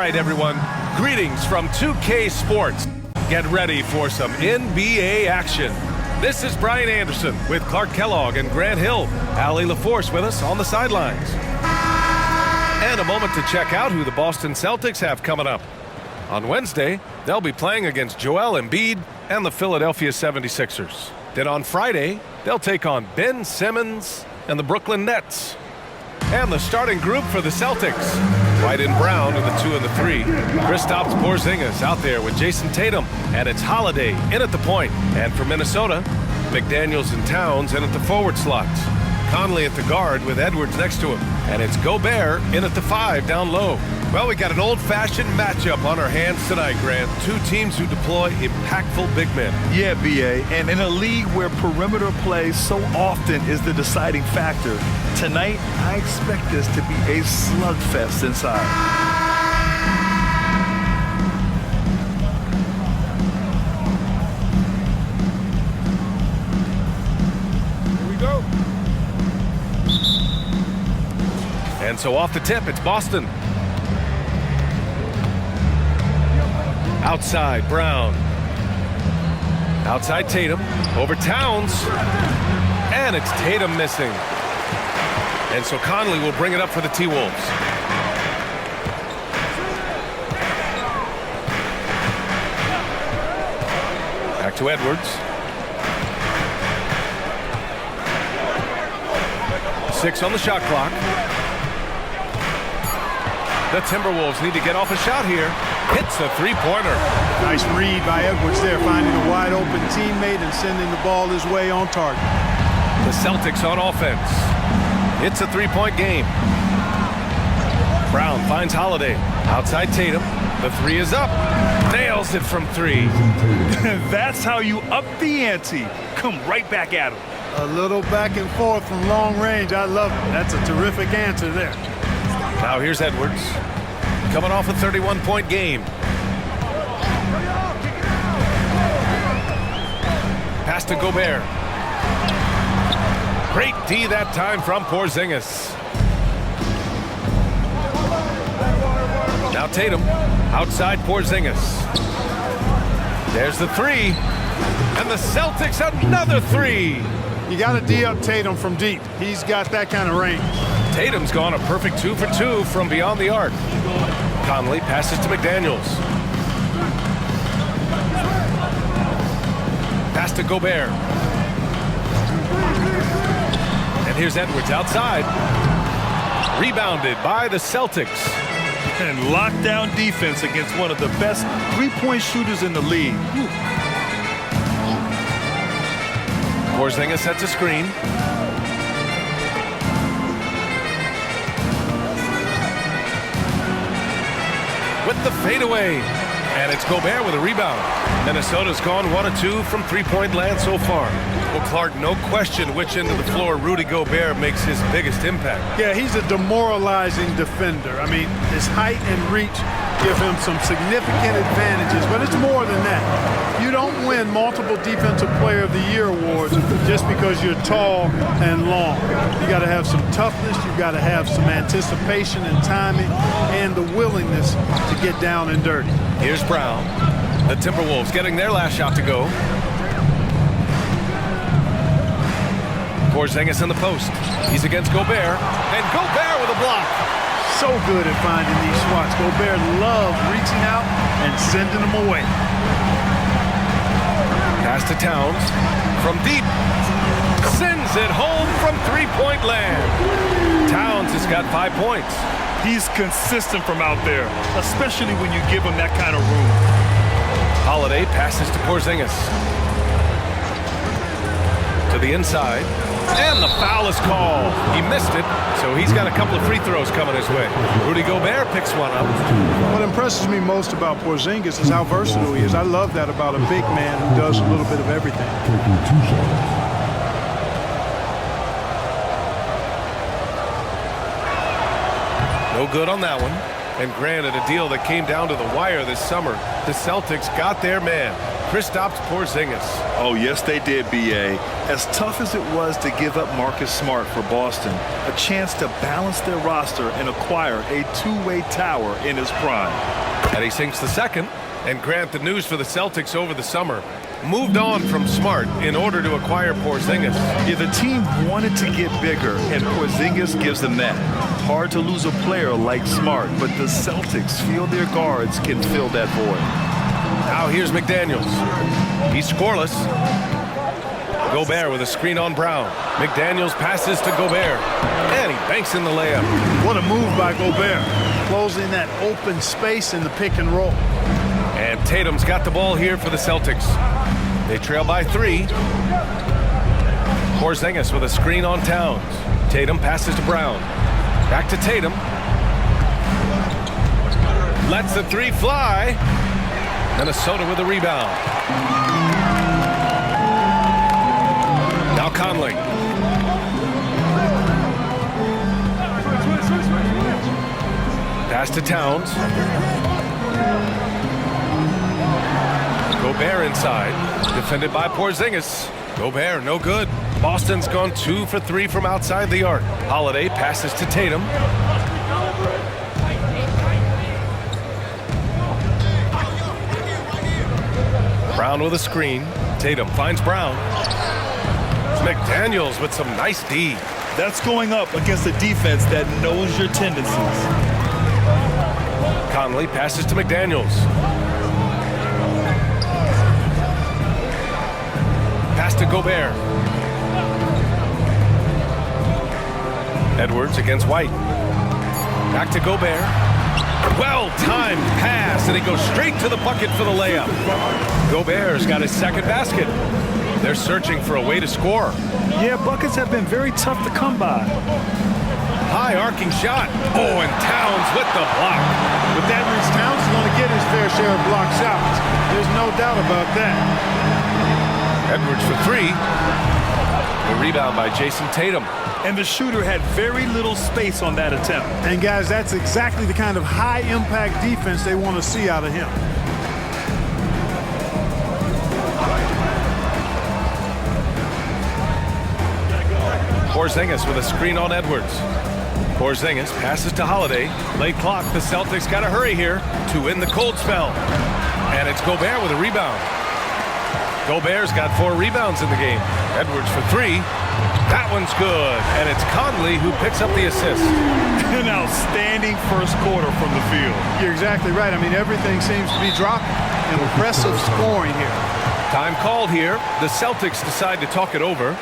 right, everyone. Greetings from 2K Sports. Get ready for some NBA action. This is Brian Anderson with Clark Kellogg and Grant Hill. Allie LaForce with us on the sidelines. And a moment to check out who the Boston Celtics have coming up. On Wednesday, they'll be playing against Joel Embiid and the Philadelphia 76ers. Then on Friday, they'll take on Ben Simmons and the Brooklyn Nets. And the starting group for the Celtics: White and Brown in the 2 and the 3. Kristaps Porzingis out there with Jason Tatum, and it's Holiday in at the point. And for Minnesota, McDaniels and Towns in at the forward slots. Conley at the guard with Edwards next to him. And it's Gobert in at the 5 down low. Well, we got an old-fashioned matchup on our hands tonight, Grant. Two teams who deploy impactful big men. Yeah, B.A., and in a league where perimeter play so often is the deciding factor, tonight I expect this to be a slugfest inside. And so off the tip, it's Boston. Outside, Brown. Outside, Tatum. Over Towns. And it's Tatum missing. And so Conley will bring it up for the T-Wolves. Back to Edwards. 6 on the shot clock. The Timberwolves need to get off a shot here. Hits a three-pointer. Nice read by Edwards there, finding a wide-open teammate and sending the ball his way on target. The Celtics on offense. It's a three-point game. Brown finds Holiday. Outside Tatum. The 3 is up. Nails it from 3. That's how you up the ante. Come right back at him. A little back and forth from long range. I love it. That's a terrific answer there. Now here's Edwards, coming off a 31-point game. Pass to Gobert. Great D that time from Porzingis. Now Tatum, outside Porzingis. There's the 3, and the Celtics another 3. You got to D up Tatum from deep. He's got that kind of range. Tatum's gone a perfect 2 for 2 from beyond the arc. Conley passes to McDaniels. Pass to Gobert. And here's Edwards outside. Rebounded by the Celtics. And lockdown defense against one of the best three-point shooters in the league. Porzingis sets a screen. With the fadeaway. And it's Gobert with a rebound. Minnesota's gone 1 of 2 from three-point land so far. Well, Clark, no question which end of the floor Rudy Gobert makes his biggest impact. Yeah, he's a demoralizing defender. I mean, his height and reach give him some significant advantages, but it's more than that. You don't win multiple Defensive Player of the Year awards just because you're tall and long. You got to have some toughness, you got to have some anticipation and timing, and the willingness to get down and dirty. Here's Brown. The Timberwolves getting their last shot to go. Porzingis in the post. He's against Gobert, and Gobert with a block. So good at finding these spots. Gobert loves reaching out and sending them away. Pass to Towns from deep. Sends it home from three-point land. Towns has got 5 points. He's consistent from out there, especially when you give him that kind of room. Holiday passes to Porzingis. To the inside. And the foul is called. He missed it, so he's got a couple of free throws coming his way. Rudy Gobert picks one up. What impresses me most about Porzingis is how versatile he is. I love that about a big man who does a little bit of everything. No good on that one. And granted, a deal that came down to the wire this summer. The Celtics got their man. Kristaps Porzingis. Oh, yes, they did, B.A. As tough as it was to give up Marcus Smart for Boston, a chance to balance their roster and acquire a two-way tower in his prime. And he sinks the second. And Grant, the news for the Celtics over the summer, moved on from Smart in order to acquire Porzingis. Yeah, the team wanted to get bigger, and Porzingis gives them that. Hard to lose a player like Smart, but the Celtics feel their guards can fill that void. Now here's McDaniels. He's scoreless. Gobert with a screen on Brown. McDaniels passes to Gobert. And he banks in the layup. What a move by Gobert. Closing that open space in the pick and roll. And Tatum's got the ball here for the Celtics. They trail by 3. Porzingis with a screen on Towns. Tatum passes to Brown. Back to Tatum. Lets the 3 fly. Minnesota with a rebound. Now Conley. Pass to Towns. Gobert inside. Defended by Porzingis. Gobert, no good. Boston's gone 2 for 3 from outside the arc. Holiday passes to Tatum. Brown with a screen. Tatum finds Brown. McDaniels with some nice D. That's going up against a defense that knows your tendencies. Conley passes to McDaniels. Pass to Gobert. Edwards against White. Back to Gobert. Well-timed pass, and he goes straight to the bucket for the layup. Gobert's got his second basket. They're searching for a way to score. Yeah, buckets have been very tough to come by. High arcing shot. Oh, and Towns with the block. But that means Towns is going to get his fair share of block shots. There's no doubt about that. Edwards for 3. The rebound by Jason Tatum. And the shooter had very little space on that attempt. And guys, that's exactly the kind of high-impact defense they want to see out of him. Porzingis with a screen on Edwards. Porzingis passes to Holiday. Late clock, the Celtics got to hurry here to win the cold spell. And it's Gobert with a rebound. Gobert's got 4 rebounds in the game. Edwards for 3. That one's good. And it's Conley who picks up the assist. An outstanding first quarter from the field. You're exactly right. I mean, everything seems to be dropping. Impressive scoring here. Time called here. The Celtics decide to talk it over.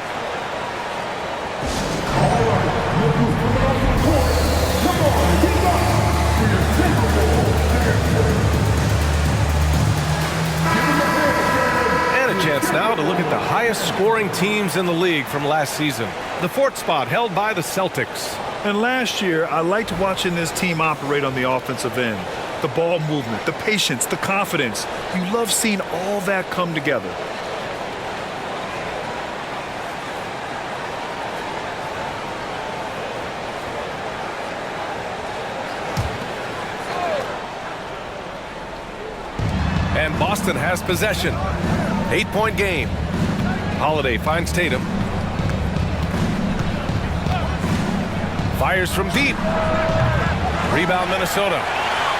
Chance now to look at the highest scoring teams in the league from last season. The 4th spot held by the Celtics. And last year, I liked watching this team operate on the offensive end. The ball movement, the patience, the confidence. You love seeing all that come together. And Boston has possession. 8-point game. Holiday finds Tatum. Fires from deep. Rebound Minnesota.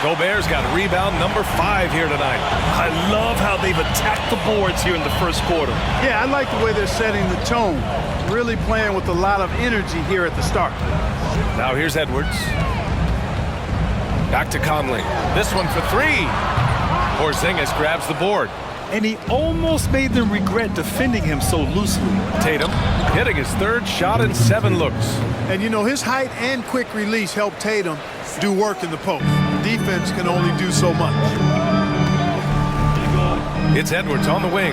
Gobert's got rebound number 5 here tonight. I love how they've attacked the boards here in the first quarter. Yeah, I like the way they're setting the tone. Really playing with a lot of energy here at the start. Now here's Edwards. Back to Conley. This one for 3. Porzingis grabs the board. And he almost made them regret defending him so loosely. Tatum hitting his 3rd shot in 7 looks. And you know, his height and quick release helped Tatum do work in the post. Defense can only do so much. It's Edwards on the wing.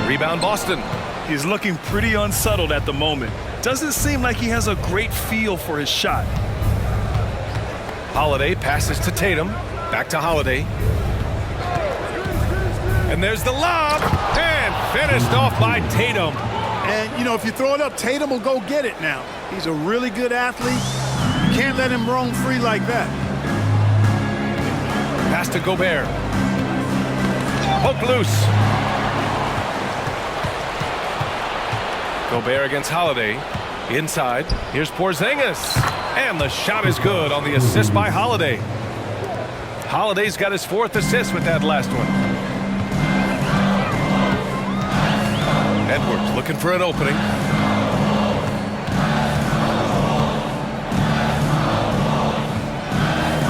Rebound Boston. He's looking pretty unsettled at the moment. Doesn't seem like he has a great feel for his shot. Holiday passes to Tatum. Back to Holiday. And there's the lob. And finished off by Tatum. And, you know, if you throw it up, Tatum will go get it now. He's a really good athlete. Can't let him roam free like that. Pass to Gobert. Poke loose. Gobert against Holiday. Inside. Here's Porzingis. And the shot is good on the assist by Holiday. Holiday's got his 4th assist with that last one. Edwards looking for an opening.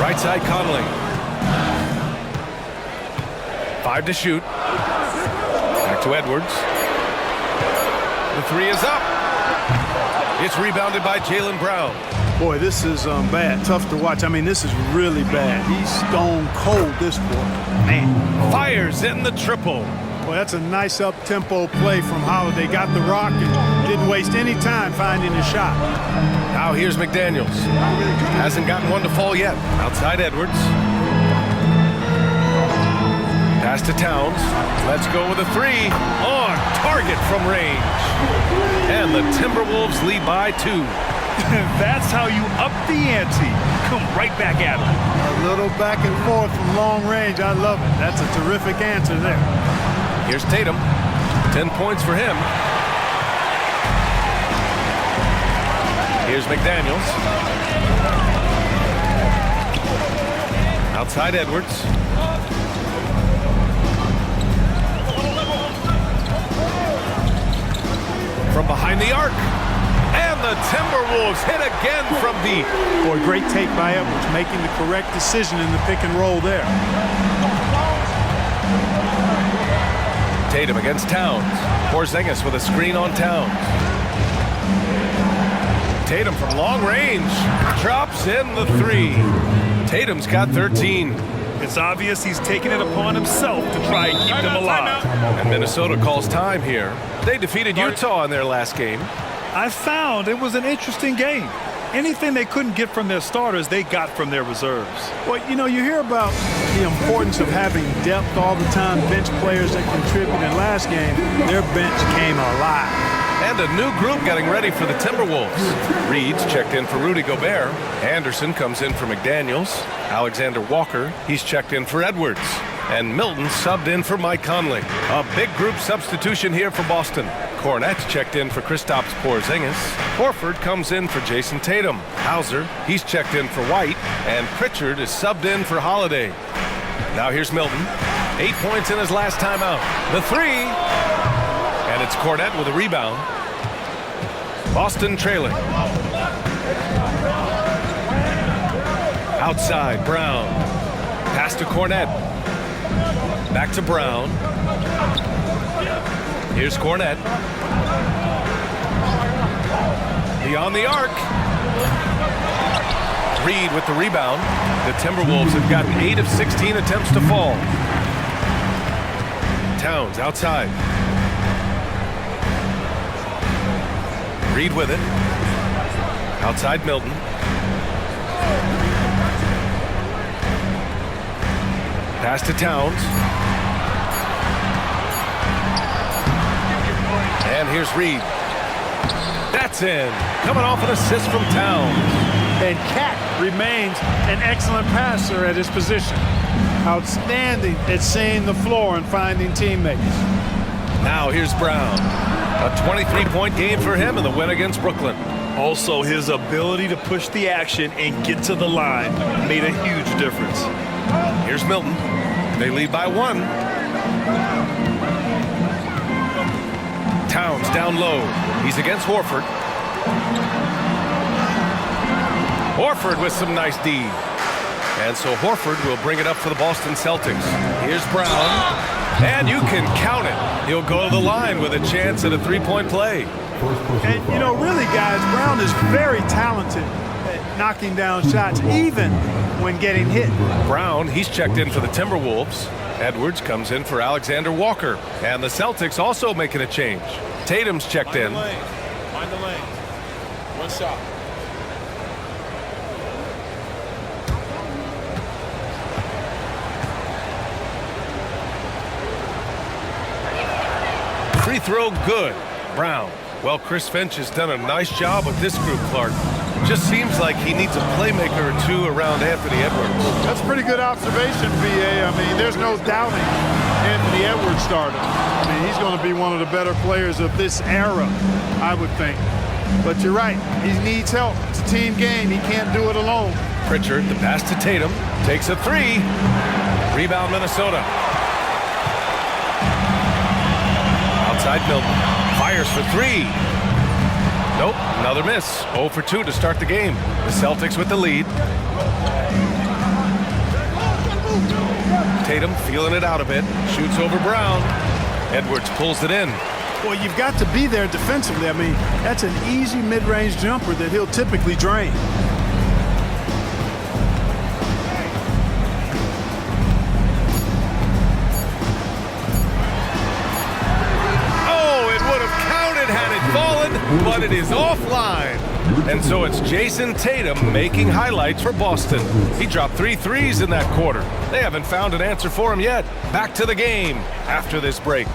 Right side Conley. 5 to shoot. Back to Edwards. The 3 is up. It's rebounded by Jaylen Brown. Boy, this is bad. Tough to watch. I mean, this is really bad. He's stone cold this quarter. Man. Fires in the triple. Boy, that's a nice up-tempo play from Holiday. Got the rock and didn't waste any time finding a shot. Now here's McDaniels. Hasn't gotten one to fall yet. Outside Edwards. Pass to Towns. Let's go with a 3. On target from range. And the Timberwolves lead by 2. That's how you up the ante. Come right back at him. A little back and forth from long range. I love it. That's a terrific answer there. Here's Tatum. 10 points for him. Here's McDaniels. Outside Edwards. From behind the arc. And the Timberwolves hit again from deep. Boy, great take by Edwards, making the correct decision in the pick and roll there. Tatum against Towns. Porzingis with a screen on Towns. Tatum from long range. Drops in the 3. Tatum's got 13. It's obvious he's taking it upon himself to try and keep them alive. And Minnesota calls time here. They defeated Utah in their last game. I found it was an interesting game. Anything they couldn't get from their starters, they got from their reserves. Well, you know, you hear about the importance of having depth all the time, bench players that contributed in last game. Their bench came alive. And a new group getting ready for the Timberwolves. Reed's checked in for Rudy Gobert. Anderson comes in for McDaniels. Alexander Walker, he's checked in for Edwards. And Milton subbed in for Mike Conley. A big group substitution here for Boston. Cornette's checked in for Kristaps Porzingis. Horford comes in for Jason Tatum. Hauser, he's checked in for White. And Pritchard is subbed in for Holiday. Now here's Milton. 8 points in his last time out. The 3. And it's Cornette with a rebound. Boston trailing. Outside, Brown. Pass to Cornette. Back to Brown. Here's Cornette. Beyond the arc. Reed with the rebound. The Timberwolves have gotten 8 of 16 attempts to fall. Towns outside. Reed with it. Outside Milton. Pass to Towns. And here's Reed. That's in. Coming off an assist from Towns. And Cat remains an excellent passer at his position. Outstanding at seeing the floor and finding teammates. Now here's Brown. A 23-point game for him in the win against Brooklyn. Also, his ability to push the action and get to the line made a huge difference. Here's Milton. They lead by 1. Towns down low. He's against Horford. Horford with some nice D. And so Horford will bring it up for the Boston Celtics. Here's Brown. And you can count it. He'll go to the line with a chance at a 3-point play. And, you know, really, guys, Brown is very talented at knocking down shots, even when getting hit. Brown, he's checked in for the Timberwolves. Edwards comes in for Alexander Walker. And the Celtics also making a change. Tatum's checked in. Mind the lane. One shot. Free throw good. Brown. Well, Chris Finch has done a nice job with this group, Clark. Just seems like he needs a playmaker or two around Anthony Edwards. That's a pretty good observation, B.A. I mean, there's no doubting Anthony Edwards starting. I mean, he's going to be one of the better players of this era, I would think. But you're right. He needs help. It's a team game. He can't do it alone. Pritchard, the pass to Tatum, takes a three. Rebound, Minnesota. Outside Milton. Fires for three. Nope, another miss. 0 for 2 to start the game. The Celtics with the lead. Tatum feeling it out a bit. Shoots over Brown. Edwards pulls it in. Well, you've got to be there defensively. I mean, that's an easy mid-range jumper that he'll typically drain. But it is offline. And so it's Jason Tatum making highlights for Boston. He dropped 3 threes in that quarter. They haven't found an answer for him yet. Back to the game after this break.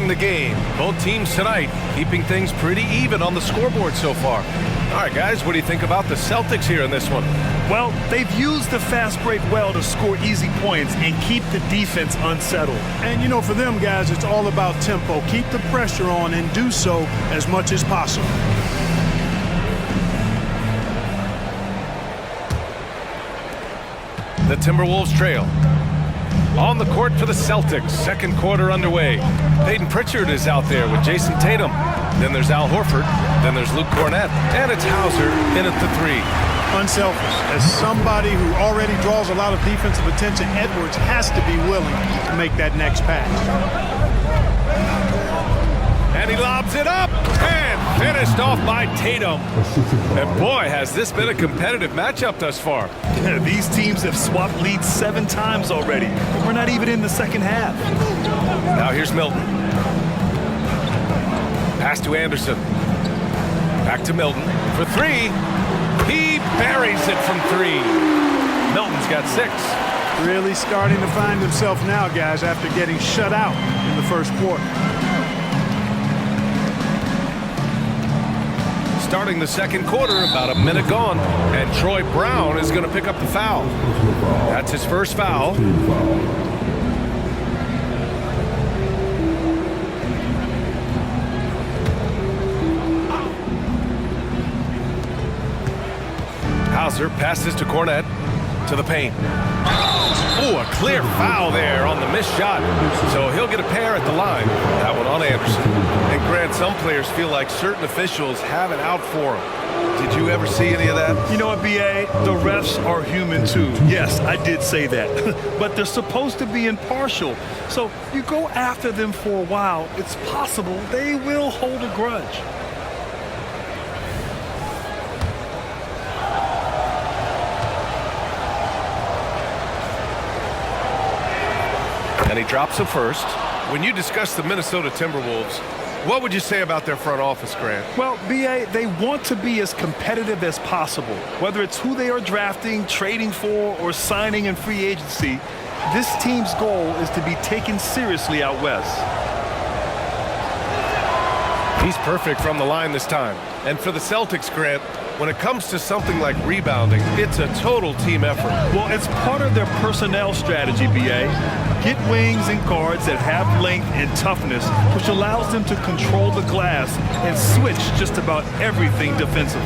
The game. Both teams tonight keeping things pretty even on the scoreboard so far. All right, guys, what do you think about the Celtics here in this one? Well, they've used the fast break well to score easy points and keep the defense unsettled. And, you know, for them, guys, it's all about tempo. Keep the pressure on and do so as much as possible. The Timberwolves trail. On the court for the Celtics, second quarter underway. Peyton Pritchard is out there with Jason Tatum. Then there's Al Horford. Then there's Luke Cornett. And it's Hauser in at the three. Unselfish. As somebody who already draws a lot of defensive attention, Edwards has to be willing to make that next pass. And he lobs it up and finished off by Tatum. And boy, has this been a competitive matchup thus far. These teams have swapped leads 7 times already. We're not even in the second half. Now here's Milton. Pass to Anderson. Back to Milton for three. He buries it from 3. Milton's got 6. Really starting to find himself now, guys, after getting shut out in the first quarter. Starting the second quarter, about a minute gone, and Troy Brown is going to pick up the foul. That's his first foul. Hauser passes to Cornett, to the paint. Oh, a clear foul there on the missed shot. So he'll get a pair at the line. That one on Anderson. And Grant, some players feel like certain officials have it out for them. Did you ever see any of that? You know what, B.A.? The refs are human too. Yes, I did say that. But they're supposed to be impartial. So you go after them for a while, it's possible they will hold a grudge. And he drops it first. When you discuss the Minnesota Timberwolves, what would you say about their front office, Grant? Well, B.A., they want to be as competitive as possible. Whether it's who they are drafting, trading for, or signing in free agency, this team's goal is to be taken seriously out west. He's perfect from the line this time. And for the Celtics, Grant, when it comes to something like rebounding, it's a total team effort. Well, it's part of their personnel strategy, B.A. Get wings and guards that have length and toughness, which allows them to control the glass and switch just about everything defensively.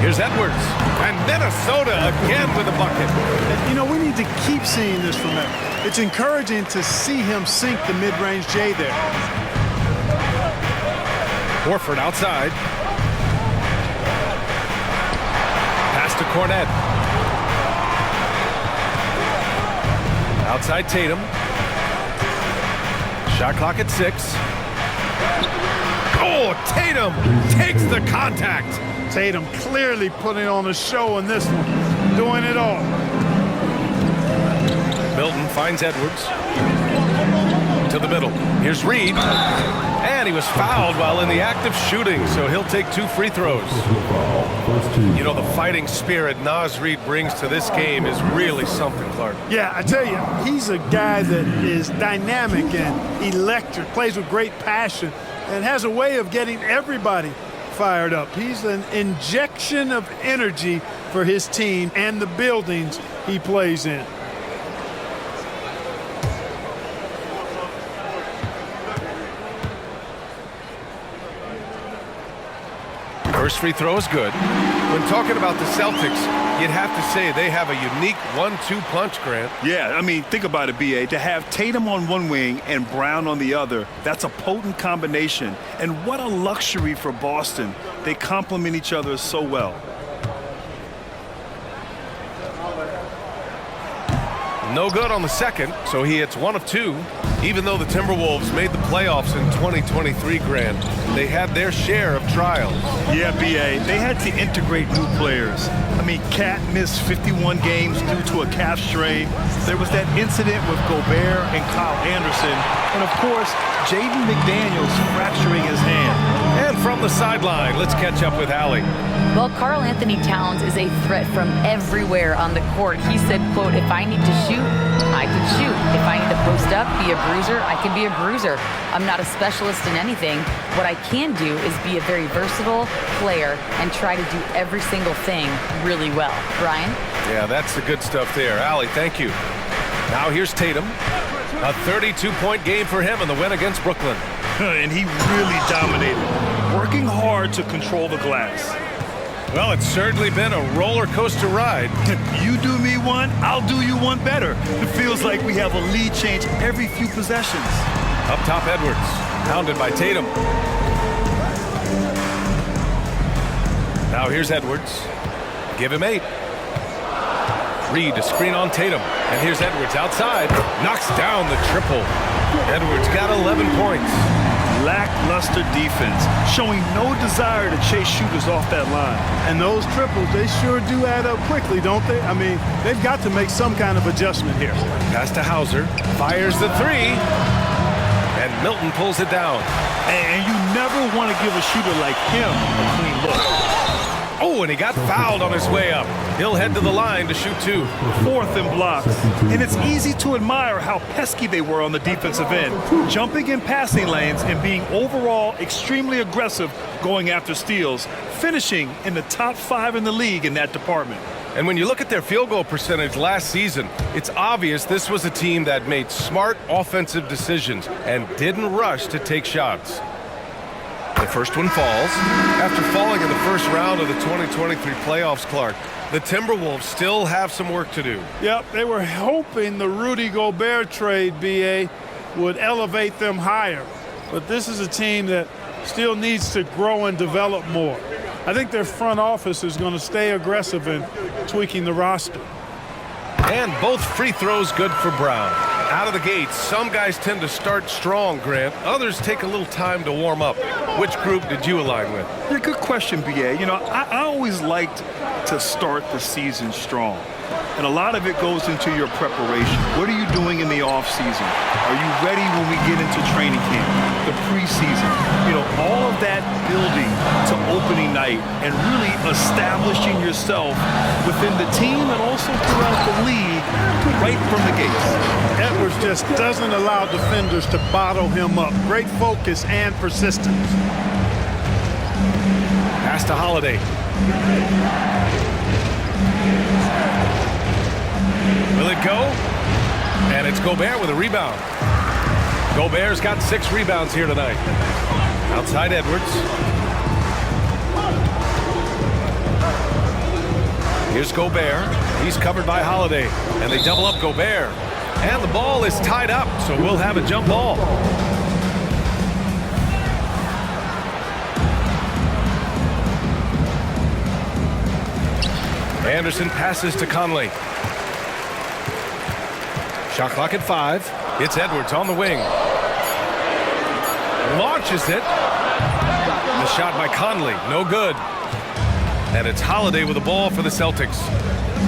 Here's Edwards. And Minnesota again with a bucket. And, you know, we need to keep seeing this from him. It's encouraging to see him sink the mid-range J there. Horford outside. Pass to Cornett. Outside Tatum. Shot clock at 6. Oh, Tatum takes the contact. Tatum clearly putting on a show in this one, doing it all. Milton finds Edwards. To the middle. Here's Reed. And he was fouled while in the act of shooting, so he'll take 2 free throws. You know, the fighting spirit Naz Reid brings to this game is really something, Clark. Yeah, I tell you, he's a guy that is dynamic and electric, plays with great passion, and has a way of getting everybody fired up. He's an injection of energy for his team and the buildings he plays in. First free throw is good. When talking about the Celtics, you'd have to say they have a unique 1-2 punch, Grant. Yeah, I mean, think about it, B.A. To have Tatum on one wing and Brown on the other, that's a potent combination. And what a luxury for Boston. They complement each other so well. No good on the second, so he hits 1 of 2. Even though the Timberwolves made the playoffs in 2023, Grant, they had their share of trials. Yeah, B.A., they had to integrate new players. I mean, Cat missed 51 games due to a calf strain. There was that incident with Gobert and Kyle Anderson. And, of course, Jaden McDaniels fracturing his hand. And from the sideline, let's catch up with Allie. Well, Karl Anthony Towns is a threat from everywhere on the court. He said, quote, if I need to shoot, I can shoot. If I need to post up, be a bruiser, I can be a bruiser. I'm not a specialist in anything. What I can do is be a very versatile player and try to do every single thing really well. Brian? Yeah, that's the good stuff there. Allie, thank you. Now here's Tatum. A 32-point game for him in the win against Brooklyn. And he really dominated, working hard to control the glass. Well, it's certainly been a roller coaster ride. You do me one, I'll do you one better. It feels like we have a lead change every few possessions. Up top, Edwards, pounded by Tatum. Now here's Edwards. Give him 8. Reed, a screen on Tatum. And here's Edwards outside. Knocks down the triple. Edwards got 11 points. Lackluster defense, showing no desire to chase shooters off that line. And those triples, they sure do add up quickly, don't they? I mean, they've got to make some kind of adjustment here. Pass to Hauser. Fires the 3. And Milton pulls it down. And you never want to give a shooter like him a clean look. Oh, and he got fouled on his way up. He'll head to the line to shoot 2. 4th in blocks. And it's easy to admire how pesky they were on the defensive end, jumping in passing lanes and being overall extremely aggressive going after steals, finishing in the top 5 in the league in that department. And when you look at their field goal percentage last season, it's obvious this was a team that made smart offensive decisions and didn't rush to take shots. The first one falls. After falling in the first round of the 2023 playoffs, Clark, the Timberwolves still have some work to do. Yep, they were hoping the Rudy Gobert trade, B.A., would elevate them higher. But this is a team that still needs to grow and develop more. I think their front office is going to stay aggressive in tweaking the roster. And both free throws good for Brown. Out of the gate, some guys tend to start strong, Grant. Others take a little time to warm up. Which group did you align with? Yeah, good question, B.A. You know, I always liked to start the season strong. And a lot of it goes into your preparation. What are you doing in the offseason? Are you ready when we get into training camp, the preseason? You know, all of that building to opening night and really establishing yourself within the team and also throughout the league right from the gates. Edwards just doesn't allow defenders to bottle him up. Great focus and persistence. Pass to Holiday. Will it go? And it's Gobert with a rebound. Gobert's got 6 rebounds here tonight. Outside Edwards. Here's Gobert. He's covered by Holiday. And they double up Gobert. And the ball is tied up, so we'll have a jump ball. Anderson passes to Conley. Shot clock at 5. It's Edwards on the wing. launches it. The shot by Conley, no good. And it's Holiday with the ball for the Celtics.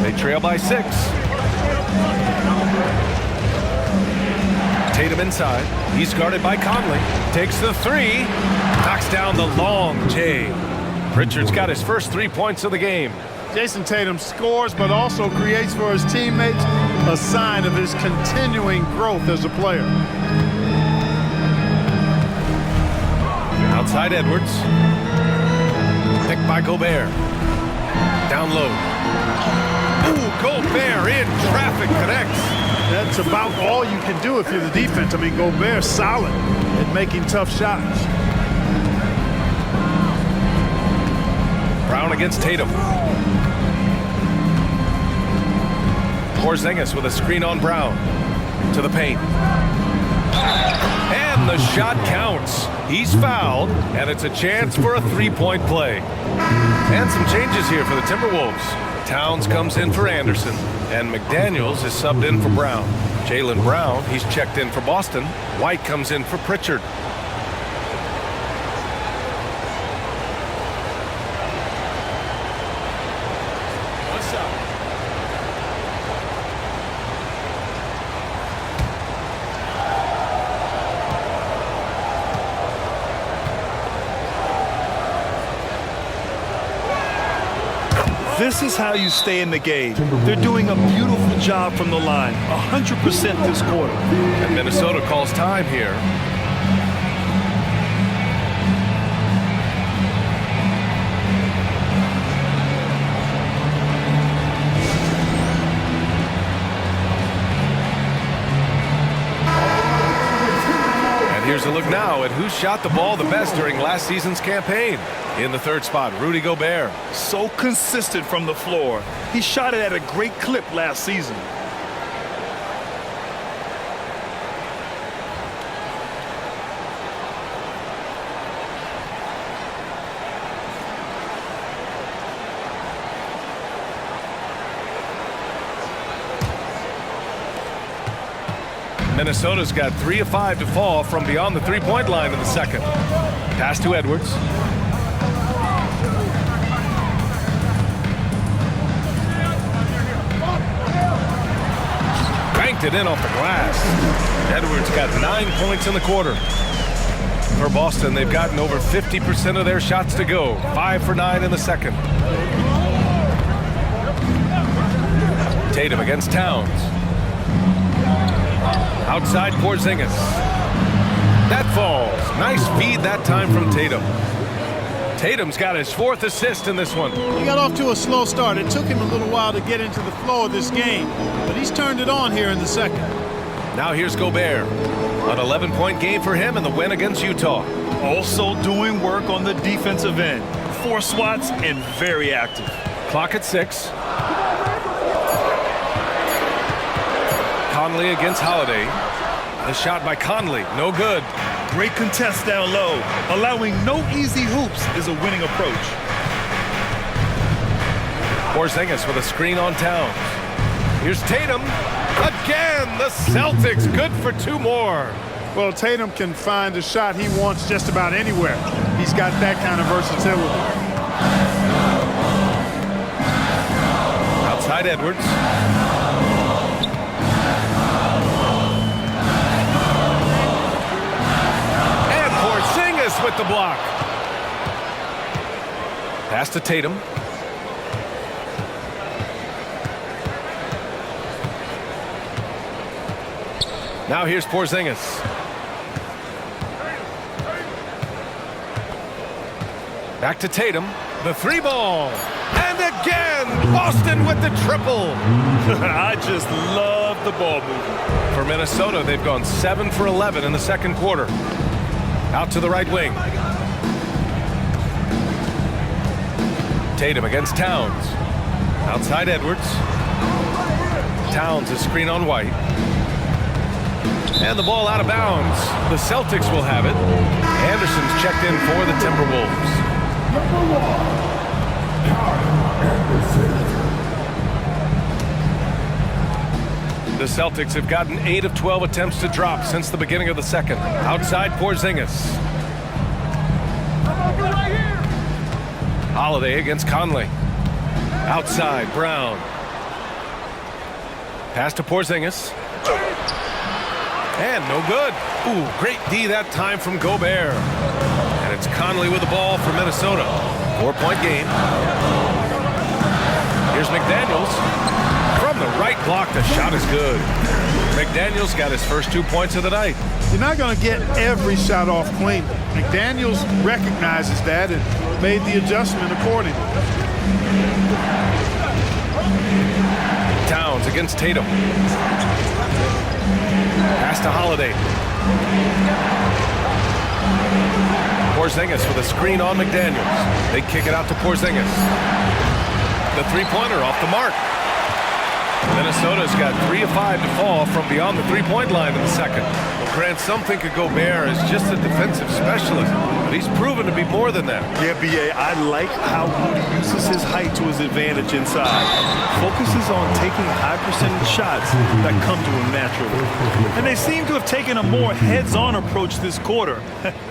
They trail by 6. Tatum inside. He's guarded by Conley. Takes the 3. Knocks down the long J. Pritchard's got his first 3 points of the game. Jason Tatum scores, but also creates for his teammates a sign of his continuing growth as a player. Outside Edwards. Picked by Gobert. Down low. Ooh, Gobert in traffic connects. That's about all you can do if you're the defense. I mean, Gobert's solid at making tough shots. Brown against Tatum. Porzingis with a screen on Brown. To the paint. And the shot counts. He's fouled, and it's a chance for a 3-point play. And some changes here for the Timberwolves. Towns comes in for Anderson, and McDaniels is subbed in for Brown. Jaylen Brown, he's checked in for Boston. White comes in for Pritchard. This is how you stay in the game. They're doing a beautiful job from the line, 100% this quarter. And Minnesota calls time here. And here's a look now at who shot the ball the best during last season's campaign. In the 3rd spot, Rudy Gobert. So consistent from the floor. He shot it at a great clip last season. Minnesota's got 3 of 5 to fall from beyond the 3-point line in the second. Pass to Edwards. Banked it in off the glass. Edwards got 9 points in the quarter. For Boston, they've gotten over 50% of their shots to go. 5 for 9 in the second. Tatum against Towns. Outside Porzingis. That falls. Nice feed that time from Tatum. Tatum's got his 4th assist in this one. He got off to a slow start. It took him a little while to get into the flow of this game, but he's turned it on here in the second. Now here's Gobert. An 11-point game for him in the win against Utah. Also doing work on the defensive end. 4 swats and very active. Clock at 6. Conley against Holiday. The shot by Conley, no good. Great contest down low. Allowing no easy hoops is a winning approach. Porzingis with a screen on Towns. Here's Tatum. Again, the Celtics good for 2 more. Well, Tatum can find a shot he wants just about anywhere. He's got that kind of versatility. Outside Edwards. And Porzingis with the block. Pass to Tatum. Now here's Porzingis. Back to Tatum. The 3-ball. And again, Boston with the triple. I just love the ball movement. For Minnesota, they've gone 7 for 11 in the second quarter. Out to the right wing. Tatum against Towns. Outside Edwards. Towns is screen on White. And the ball out of bounds. The Celtics will have it. Anderson's checked in for the Timberwolves. The Celtics have gotten 8 of 12 attempts to drop since the beginning of the second. Outside Porzingis. Holiday against Conley. Outside, Brown. Pass to Porzingis. And no good. Ooh, great D that time from Gobert. And it's Conley with the ball for Minnesota. 4-point game. Here's McDaniels. From the right block, the shot is good. McDaniels got his first 2 points of the night. You're not going to get every shot off clean. McDaniels recognizes that and made the adjustment accordingly. Towns against Tatum. Pass to Holiday. Porzingis with a screen on McDaniels. They kick it out to Porzingis. The three-pointer off the mark. Minnesota's got 3 of 5 to fall from beyond the three-point line in the second. Well, Grant, some think of Gobert as just a defensive specialist, but he's proven to be more than that. Yeah, B.A., I like how he uses his height to his advantage inside. Focuses on taking high percentage shots that come to him naturally. And they seem to have taken a more heads-on approach this quarter,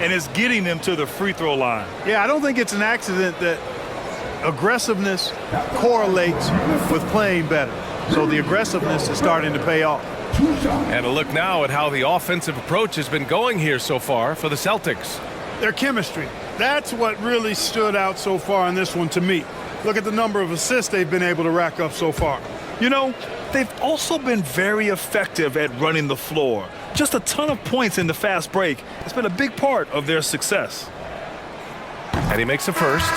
and it's getting them to the free throw line. Yeah, I don't think it's an accident that aggressiveness correlates with playing better. So the aggressiveness is starting to pay off. And a look now at how the offensive approach has been going here so far for the Celtics. Their chemistry. That's what really stood out so far in this one to me. Look at the number of assists they've been able to rack up so far. You know, they've also been very effective at running the floor. Just a ton of points in the fast break. It's been a big part of their success. And he makes a first.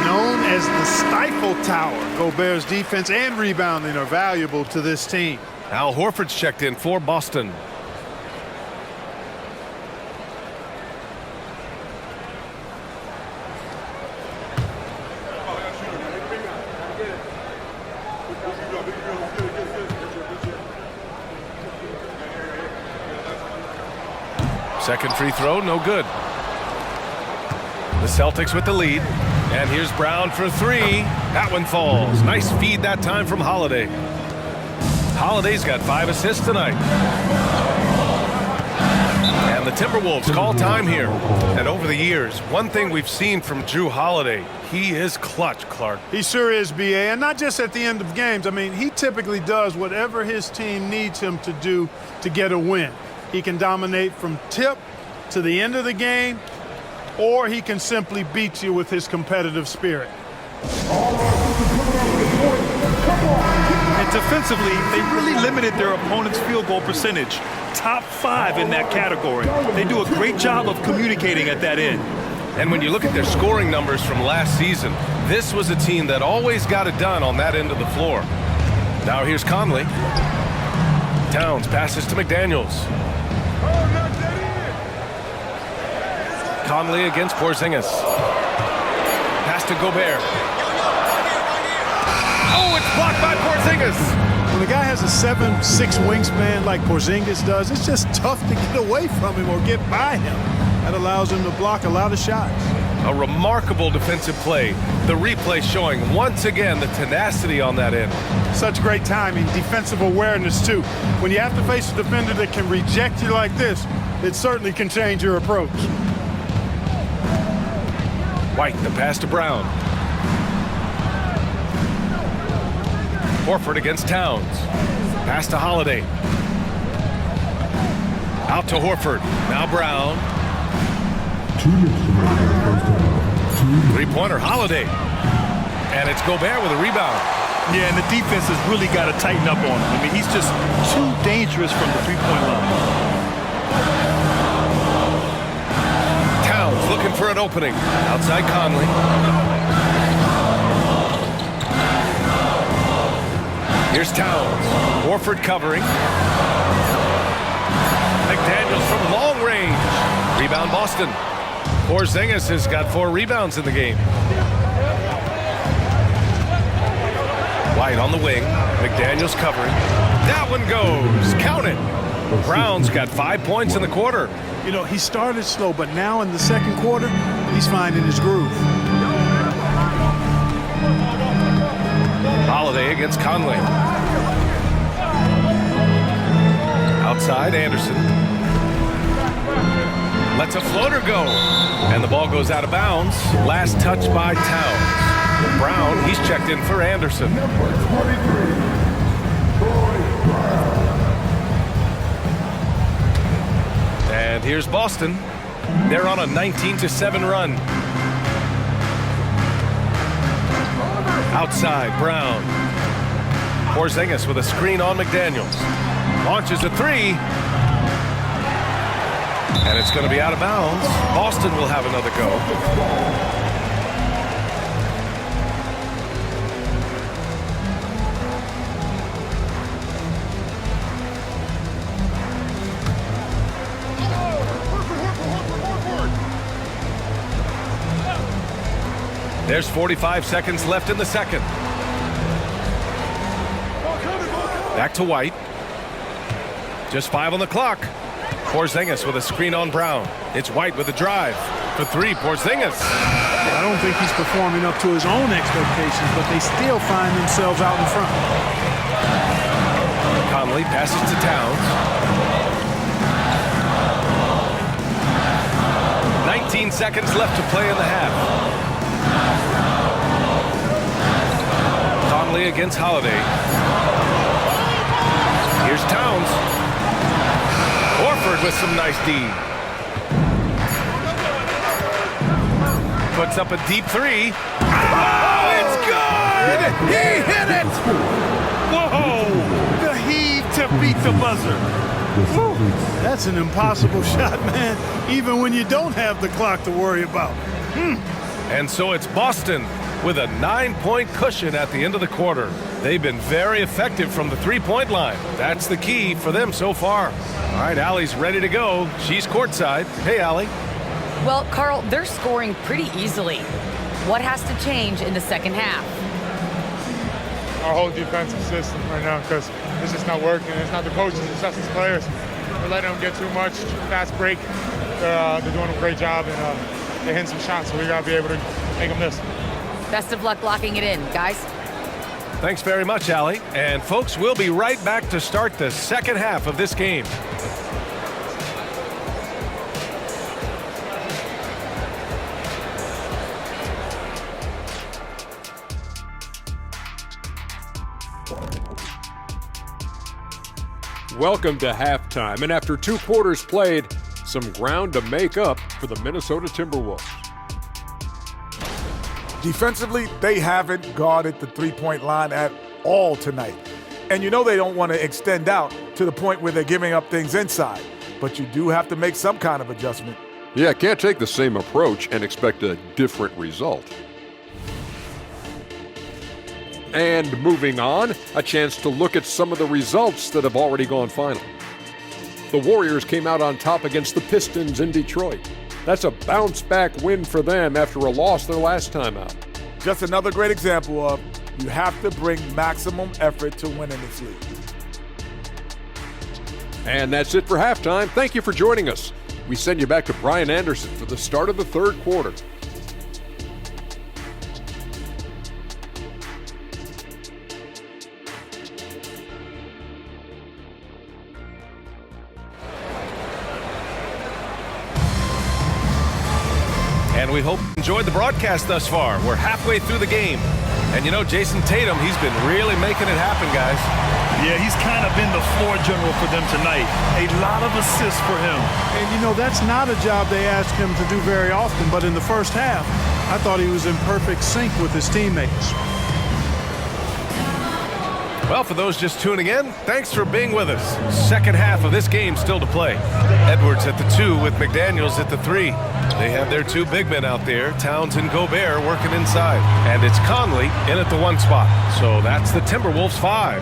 Known as the Stifle Tower, Gobert's defense and rebounding are valuable to this team. Al Horford's checked in for Boston. Second free throw, no good. The Celtics with the lead. And here's Brown for three. That one falls. Nice feed that time from Holiday. Holiday's got 5 assists tonight. And the Timberwolves call time here. And over the years, one thing we've seen from Jrue Holiday, he is clutch, Clark. He sure is, B.A., and not just at the end of games. I mean, he typically does whatever his team needs him to do to get a win. He can dominate from tip to the end of the game, or he can simply beat you with his competitive spirit. And defensively, they really limited their opponent's field goal percentage. Top 5 in that category. They do a great job of communicating at that end. And when you look at their scoring numbers from last season, this was a team that always got it done on that end of the floor. Now here's Conley. Towns passes to McDaniels. Conley against Porzingis. Pass to Gobert. Oh, it's blocked by Porzingis. When the guy has a 7'6" wingspan like Porzingis does, it's just tough to get away from him or get by him. That allows him to block a lot of shots. A remarkable defensive play. The replay showing once again the tenacity on that end. Such great timing, defensive awareness too. When you have to face a defender that can reject you like this, it certainly can change your approach. White, the pass to Brown. Horford against Towns. Pass to Holiday. Out to Horford. Now Brown. Three-pointer, Holiday. And it's Gobert with a rebound. Yeah, and the defense has really got to tighten up on him. I mean, he's just too dangerous from the three-point line. Looking for an opening. Outside Conley. Here's Towns. Horford covering. McDaniels from long range. Rebound Boston. Porzingis has got 4 rebounds in the game. White on the wing. McDaniels covering. That one goes. Count it. Brown's got 5 points in the quarter. You know, he started slow, but now in the second quarter, he's finding his groove. Holiday against Conley. Outside, Anderson. Lets a floater go. And the ball goes out of bounds. Last touch by Towns. Brown, he's checked in for Anderson. And here's Boston. They're on a 19-7 run. Outside, Brown. Porzingis with a screen on McDaniels. Launches a three. And it's going to be out of bounds. Boston will have another go. There's 45 seconds left in the second. Back to White. Just 5 on the clock. Porzingis with a screen on Brown. It's White with a drive. For 3, Porzingis. I don't think he's performing up to his own expectations, but they still find themselves out in front. Conley passes to Towns. 19 seconds left to play in the half. Conley against Holiday. Here's Towns. Horford with some nice D. Puts up a deep 3. Oh, it's good! He hit it! Whoa! The heave to beat the buzzer. Woo. That's an impossible shot, man, even when you don't have the clock to worry about. And so it's Boston with a 9-point cushion at the end of the quarter. They've been very effective from the three-point line. That's the key for them so far. All right, Allie's ready to go. She's courtside. Hey, Allie. Well, Carl, they're scoring pretty easily. What has to change in the second half? Our whole defensive system right now, because it's just not working. It's not the coaches, it's us as players. We're letting them get too much, fast break. They're doing a great job, and they're hitting some shots, so we got to be able to make them miss. Best of luck locking it in, guys. Thanks very much, Allie. And folks, we'll be right back to start the second half of this game. Welcome to halftime, and after 2 quarters played, some ground to make up for the Minnesota Timberwolves. Defensively, they haven't guarded the three-point line at all tonight. And you know they don't want to extend out to the point where they're giving up things inside. But you do have to make some kind of adjustment. Yeah, can't take the same approach and expect a different result. And moving on, a chance to look at some of the results that have already gone final. The Warriors came out on top against the Pistons in Detroit. That's a bounce-back win for them after a loss their last time out. Just another great example of you have to bring maximum effort to win in this league. And that's it for halftime. Thank you for joining us. We send you back to Brian Anderson for the start of the third quarter. And we hope you enjoyed the broadcast thus far. We're halfway through the game. And you know, Jason Tatum, he's been really making it happen, guys. Yeah, he's kind of been the floor general for them tonight. A lot of assists for him. And you know, that's not a job they ask him to do very often, but in the first half, I thought he was in perfect sync with his teammates. Well, for those just tuning in, thanks for being with us. Second half of this game still to play. Edwards at the 2 with McDaniels at the 3. They have their 2 big men out there, Towns and Gobert, working inside. And it's Conley in at the 1 spot. So that's the Timberwolves 5.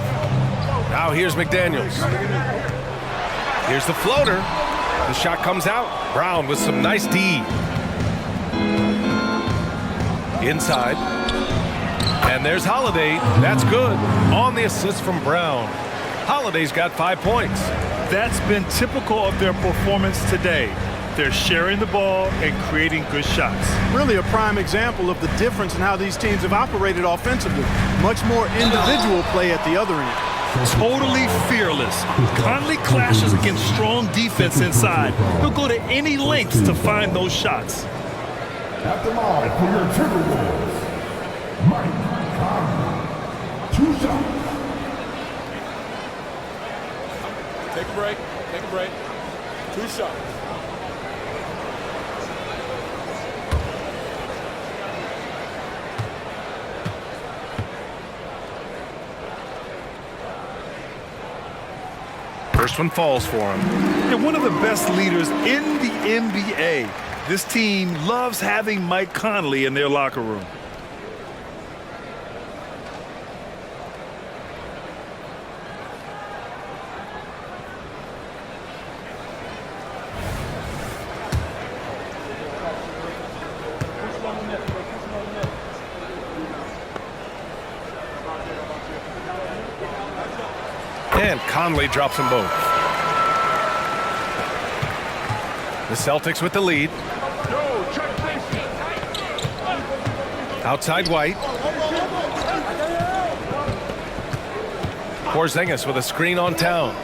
Now here's McDaniels. Here's the floater. The shot comes out. Brown with some nice D. Inside. And there's Holiday. That's good. On the assist from Brown. Holiday's got 5 points. That's been typical of their performance today. They're sharing the ball and creating good shots. Really a prime example of the difference in how these teams have operated offensively. Much more individual play at the other end. Totally fearless. Conley clashes against strong defense inside. He'll go to any lengths to find those shots. At the line for your Timberwolves, Mike Conley. 2 shots. Take a break. Take a break. 2 shots. First one falls for him. And one of the best leaders in the NBA. This team loves having Mike Conley in their locker room. And Conley drops them both. The Celtics with the lead. Outside White. Porzingis with a screen on Towns.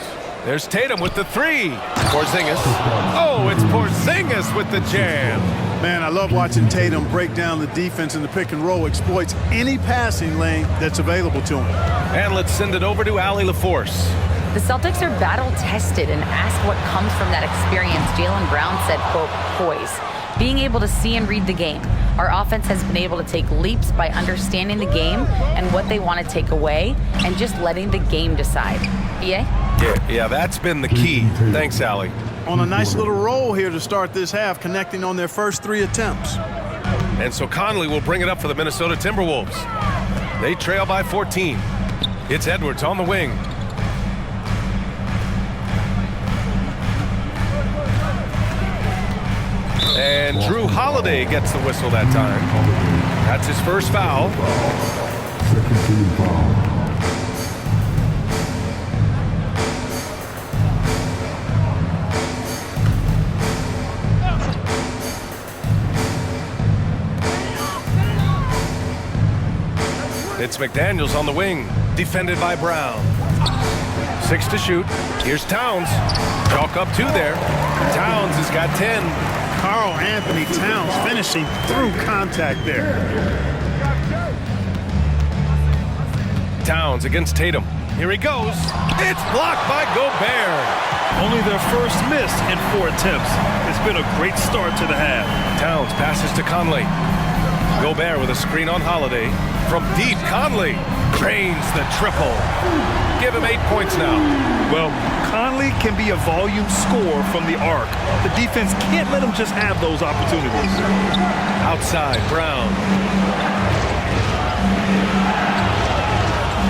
There's Tatum with the 3. Porzingis. Oh, it's Porzingis with the jam. Man, I love watching Tatum break down the defense in the pick and roll, exploits any passing lane that's available to him. And let's send it over to Allie LaForce. The Celtics are battle-tested and ask what comes from that experience. Jaylen Brown said, quote, poise. Being able to see and read the game. Our offense has been able to take leaps by understanding the game and what they want to take away and just letting the game decide. BA? Yeah, that's been the key. Thanks, Allie. On a nice little roll here to start this half, connecting on their first 3 attempts. And so Conley will bring it up for the Minnesota Timberwolves. They trail by 14. It's Edwards on the wing. And Drew Holiday gets the whistle that time. That's his first foul. Second team foul. It's McDaniels on the wing, defended by Brown. 6 to shoot. Here's Towns. Chalk up 2 there. Towns has got 10. Karl Anthony Towns finishing through contact there. Towns against Tatum. Here he goes. It's blocked by Gobert. Only their first miss in 4 attempts. It's been a great start to the half. Towns passes to Conley. Gobert with a screen on Holiday. From deep, Conley drains the triple. Give him 8 points now. Well, Conley can be a volume scorer from the arc. The defense can't let him just have those opportunities. Outside, Brown.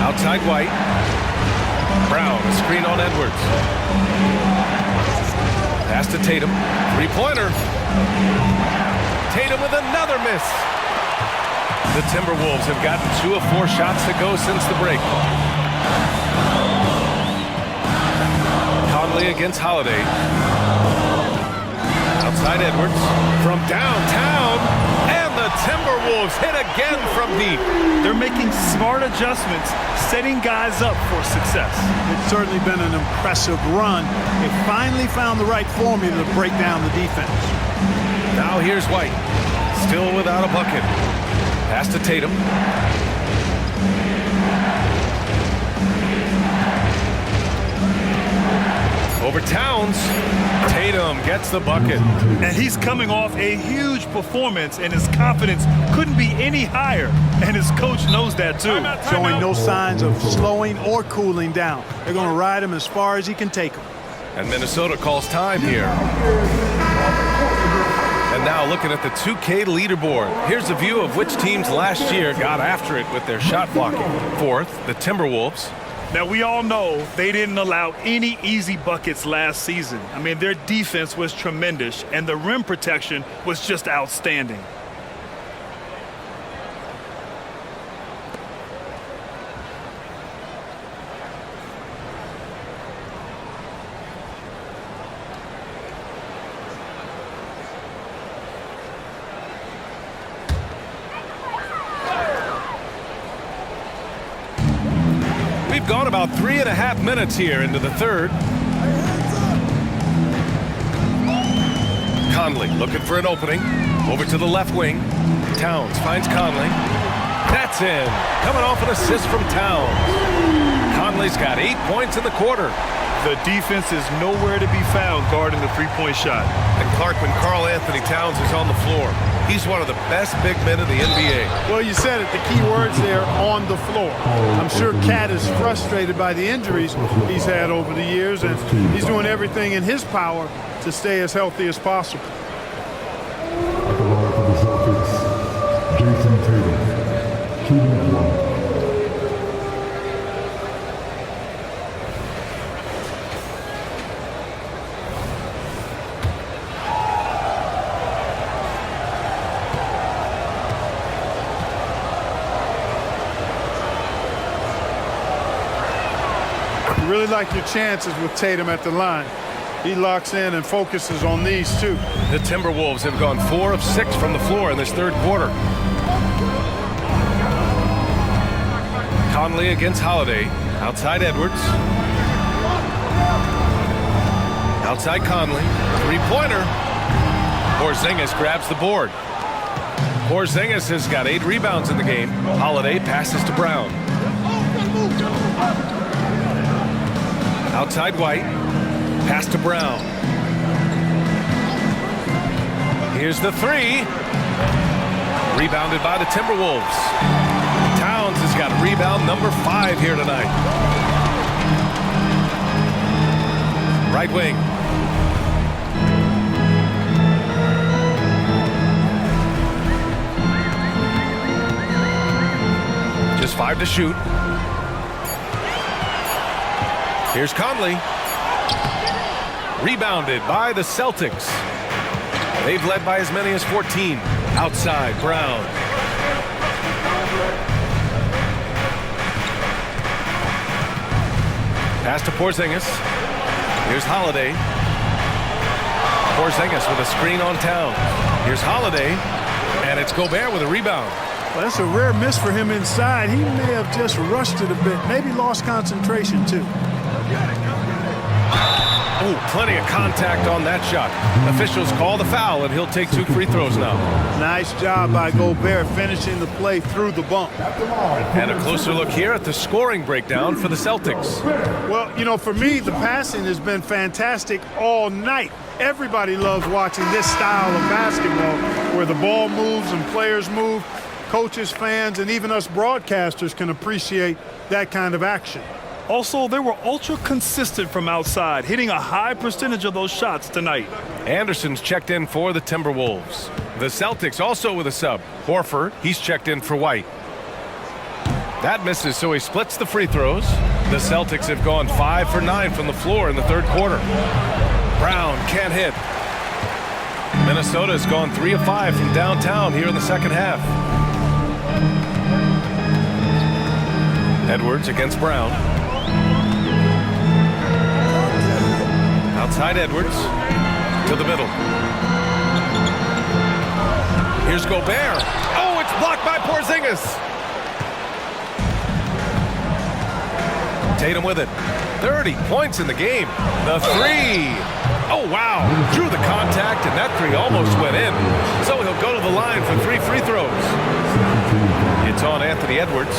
Outside, White. Brown, a screen on Edwards. Pass to Tatum. 3-pointer. Tatum with another miss. The Timberwolves have gotten 2 of 4 shots to go since the break. Conley against Holiday. Outside Edwards. From downtown. And the Timberwolves hit again from deep. They're making smart adjustments, setting guys up for success. It's certainly been an impressive run. They finally found the right formula to break down the defense. Now here's White. Still without a bucket. Pass to Tatum. Over Towns. Tatum gets the bucket. And he's coming off a huge performance, and his confidence couldn't be any higher. And his coach knows that too. Showing no signs of slowing or cooling down. They're going to ride him as far as he can take him. And Minnesota calls time here. And now looking at the 2K leaderboard. Here's a view of which teams last year got after it with their shot blocking. 4th, the Timberwolves. Now, we all know they didn't allow any easy buckets last season. I mean, their defense was tremendous, and the rim protection was just outstanding. We've gone about 3.5 minutes here into the third. Conley looking for an opening. Over to the left wing. Towns finds Conley. That's in. Coming off an assist from Towns. Conley's got 8 points in the quarter. The defense is nowhere to be found guarding the three-point shot. And Clark, when Karl Anthony Towns is on the floor, he's one of the best big men in the NBA. Well, you said it. The key words there, on the floor. I'm sure Cat is frustrated by the injuries he's had over the years, and he's doing everything in his power to stay as healthy as possible. At the line for the Celtics, Jason Tatum, shooting at 1. You really like your chances with Tatum at the line. He locks in and focuses on these two. The Timberwolves have gone 4 of 6 from the floor in this third quarter. Conley against Holiday. Outside Edwards. Outside Conley. Three-pointer. Porzingis grabs the board. Porzingis has got 8 rebounds in the game. Holiday passes to Brown. Outside White. Pass to Brown. Here's the three. Rebounded by the Timberwolves. Towns has got rebound number 5 here tonight. Right wing. Just 5 to shoot. Here's Conley. Rebounded by the Celtics. They've led by as many as 14. Outside, Brown. Pass to Porzingis. Here's Holiday. Porzingis with a screen on Towns. Here's Holiday. And it's Gobert with a rebound. Well, that's a rare miss for him inside. He may have just rushed it a bit. Maybe lost concentration, too. Oh, plenty of contact on that shot. Officials call the foul, and he'll take 2 free throws now. Nice job by Gobert finishing the play through the bump. And a closer look here at the scoring breakdown for the Celtics. Well, you know, for me, the passing has been fantastic all night. Everybody loves watching this style of basketball where the ball moves and players move. Coaches, fans, and even us broadcasters can appreciate that kind of action. Also, they were ultra consistent from outside, hitting a high percentage of those shots tonight. Anderson's checked in for the Timberwolves. The Celtics also with a sub. Horford, he's checked in for White. That misses, so he splits the free throws. The Celtics have gone 5 for 9 from the floor in the third quarter. Brown can't hit. Minnesota's gone 3 of 5 from downtown here in the second half. Edwards against Brown. Outside Edwards to the middle. Here's Gobert. Oh, it's blocked by Porzingis. Tatum with it. 30 points in the game. The three. Oh, wow. Drew the contact, and that three almost went in. So he'll go to the line for 3 free throws. It's on Anthony Edwards.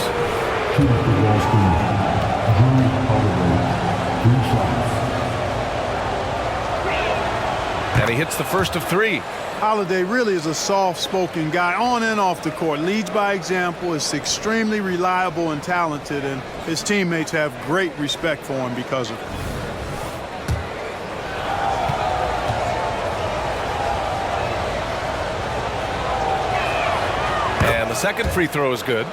And he hits the first of 3. Holiday really is a soft-spoken guy on and off the court. Leads by example, is extremely reliable and talented, and his teammates have great respect for him because of it. And the second free throw is good.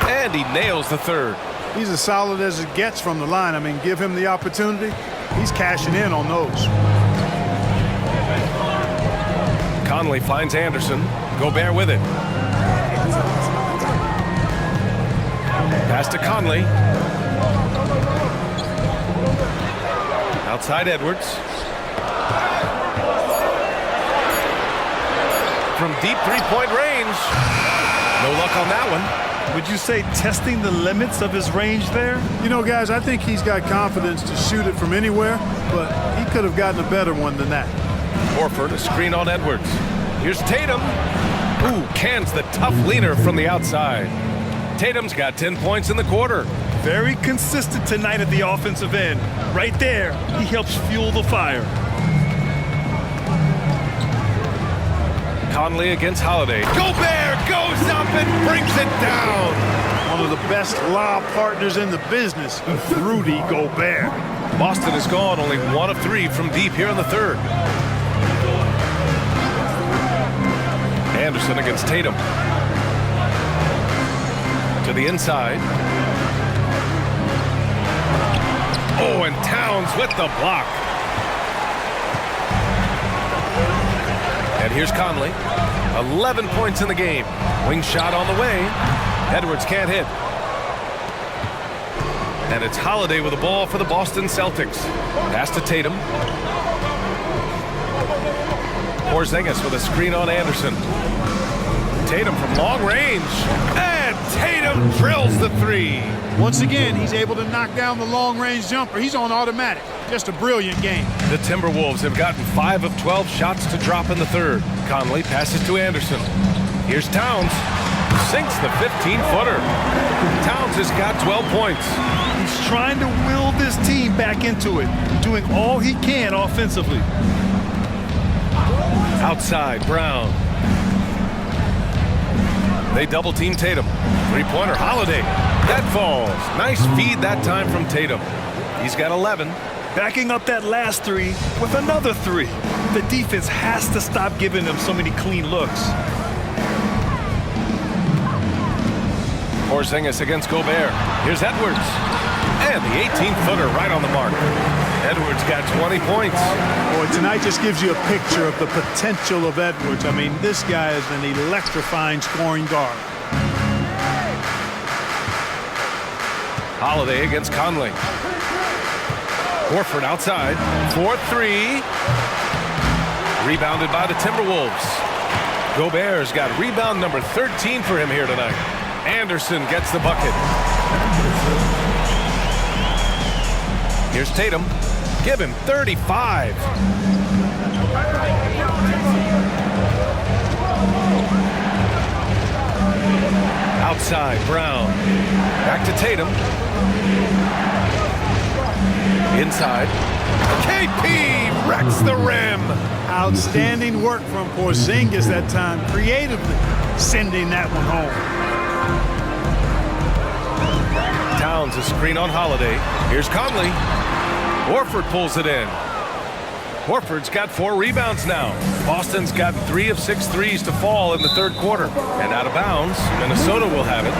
And he nails the third. He's as solid as it gets from the line. I mean, give him the opportunity. He's cashing in on those. Conley finds Anderson. Gobert with it. Pass to Conley. Outside Edwards. From deep three-point range. No luck on that one. Would you say testing the limits of his range there? You know, guys, I think he's got confidence to shoot it from anywhere, but he could have gotten a better one than that. Horford, a screen on Edwards. Here's Tatum. Ooh, cans the tough leaner from the outside. Tatum's got 10 points in the quarter. Very consistent tonight at the offensive end. Right there, he helps fuel the fire. Conley against Holiday. Gobert goes up and brings it down. One of the best lob partners in the business, Rudy Gobert. Boston has gone only 1 of 3 from deep here in the third. Anderson against Tatum. To the inside. Oh, and Towns with the block. And here's Conley. 11 points in the game. Wing shot on the way. Edwards can't hit. And it's Holiday with the ball for the Boston Celtics. Pass to Tatum. Porzingis with a screen on Anderson. Tatum from long range. And Tatum drills the three. Once again, he's able to knock down the long-range jumper. He's on automatic. Just a brilliant game. The Timberwolves have gotten 5 of 12 shots to drop in the third. Conley passes to Anderson. Here's Towns. Sinks the 15-footer. Towns has got 12 points. He's trying to will this team back into it, doing all he can offensively. Outside, Brown. They double-team Tatum. Three-pointer, Holiday. That falls. Nice feed that time from Tatum. He's got 11. Backing up that last three with another three. The defense has to stop giving them so many clean looks. Porzingis against Gobert. Here's Edwards. And the 18-footer right on the mark. Edwards got 20 points. Boy, tonight just gives you a picture of the potential of Edwards. I mean, this guy is an electrifying scoring guard. Holiday against Conley. Horford outside. 4-3. Rebounded by the Timberwolves. Gobert's got rebound number 13 for him here tonight. Anderson gets the bucket. Here's Tatum. Give him 35. Outside, Brown. Back to Tatum. Inside. KP wrecks the rim. Outstanding work from Porzingis that time, creatively sending that one home. Towns a screen on Holiday. Here's Conley. Horford pulls it in. Horford's got 4 rebounds now. Boston's got 3 of 6 threes to fall in the third quarter. And out of bounds, Minnesota will have it.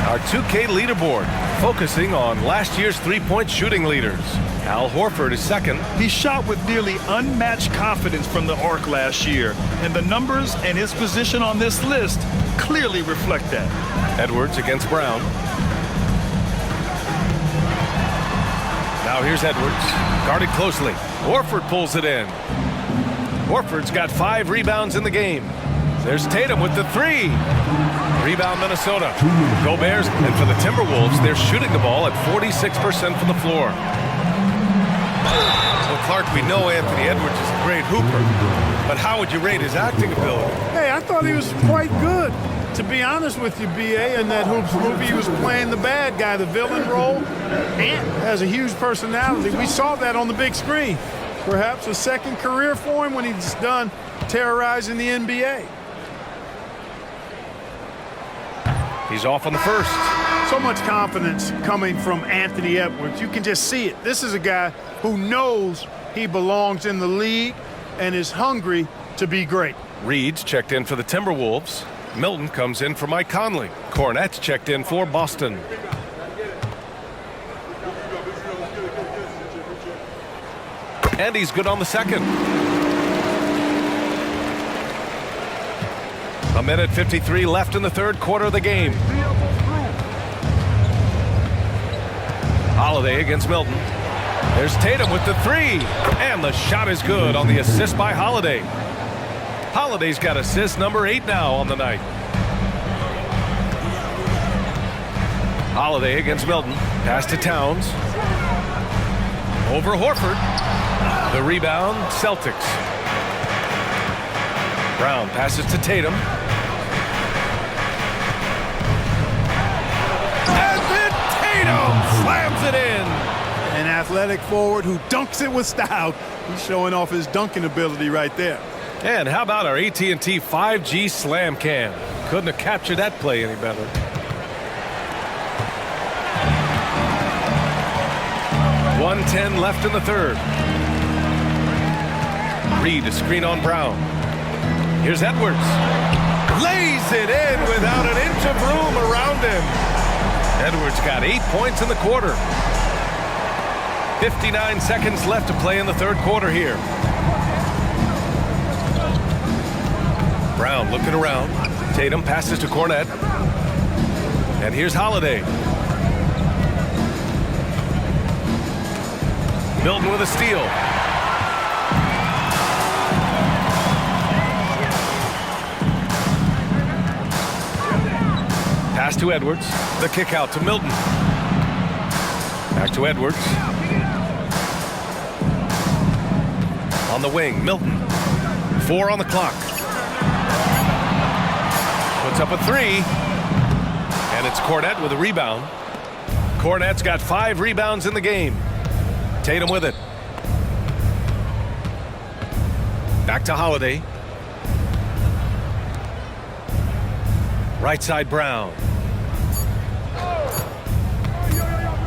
Our 2K leaderboard, focusing on last year's three-point shooting leaders. Al Horford is second. He shot with nearly unmatched confidence from the arc last year, and the numbers and his position on this list clearly reflect that. Edwards against Brown. Now here's Edwards, guarded closely. Horford pulls it in. Horford's got 5 rebounds in the game. There's Tatum with the 3. Rebound Minnesota. Gobert's, and for the Timberwolves, they're shooting the ball at 46% from the floor. Well, Clark, we know Anthony Edwards is a great hooper, but how would you rate his acting ability? Hey, I thought he was quite good. To be honest with you, B.A., in that Hoops movie, he was playing the bad guy, the villain role. Ant has a huge personality. We saw that on the big screen. Perhaps a second career for him when he's done terrorizing the NBA. He's off on the first. So much confidence coming from Anthony Edwards. You can just see it. This is a guy who knows he belongs in the league and is hungry to be great. Reed's checked in for the Timberwolves. Milton comes in for Mike Conley. Cornette's checked in for Boston. And he's good on the second. minute 53 left in the third quarter of the game. Holiday against Milton. There's Tatum with the three, and the shot is good on the assist by Holiday. Holiday's got assist number 8 now on the night. Holiday against Milton. Pass to Towns. Over Horford. The rebound, Celtics. Brown passes to Tatum. And then Tatum slams it in. An athletic forward who dunks it with style. He's showing off his dunking ability right there. And how about our AT&T 5G Slam Cam? Couldn't have captured that play any better. .110 left in the third. Reed to screen on Brown. Here's Edwards. Lays it in without an inch of room around him. Edwards got 8 points in the quarter. 59 seconds left to play in the third quarter here. Brown looking around. Tatum passes to Cornette. And here's Holiday. Milton with a steal. Pass to Edwards. The kick out to Milton. Back to Edwards. On the wing, Milton. 4 on the clock. Puts up a 3. And it's Cornette with a rebound. Cornette's got 5 rebounds in the game. Tatum with it. Back to Holiday. Right side Brown.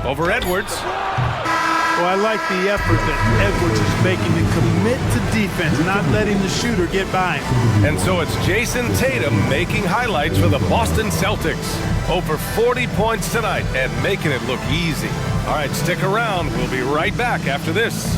Over Edwards. Well, I like the effort that Edwards is making to commit to defense, not letting the shooter get by him. And so it's Jason Tatum making highlights for the Boston Celtics. Over 40 points tonight and making it look easy. All right, stick around. We'll be right back after this.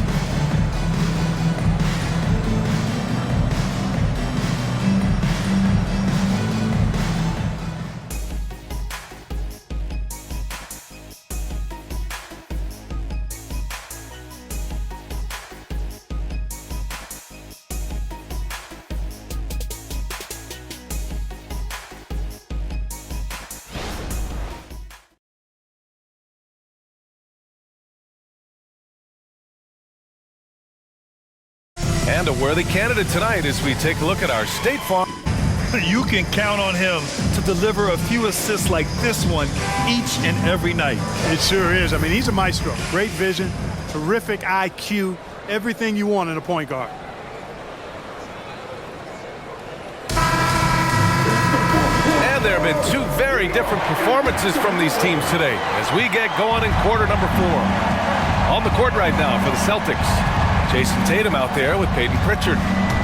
And a worthy candidate tonight as we take a look at our State Farm. You can count on him to deliver a few assists like this one each and every night. It sure is. I mean, he's a maestro. Great vision, terrific IQ, everything you want in a point guard. And there have been 2 very different performances from these teams today as we get going in quarter number 4. On the court right now for the Celtics. Jason Tatum out there with Peyton Pritchard.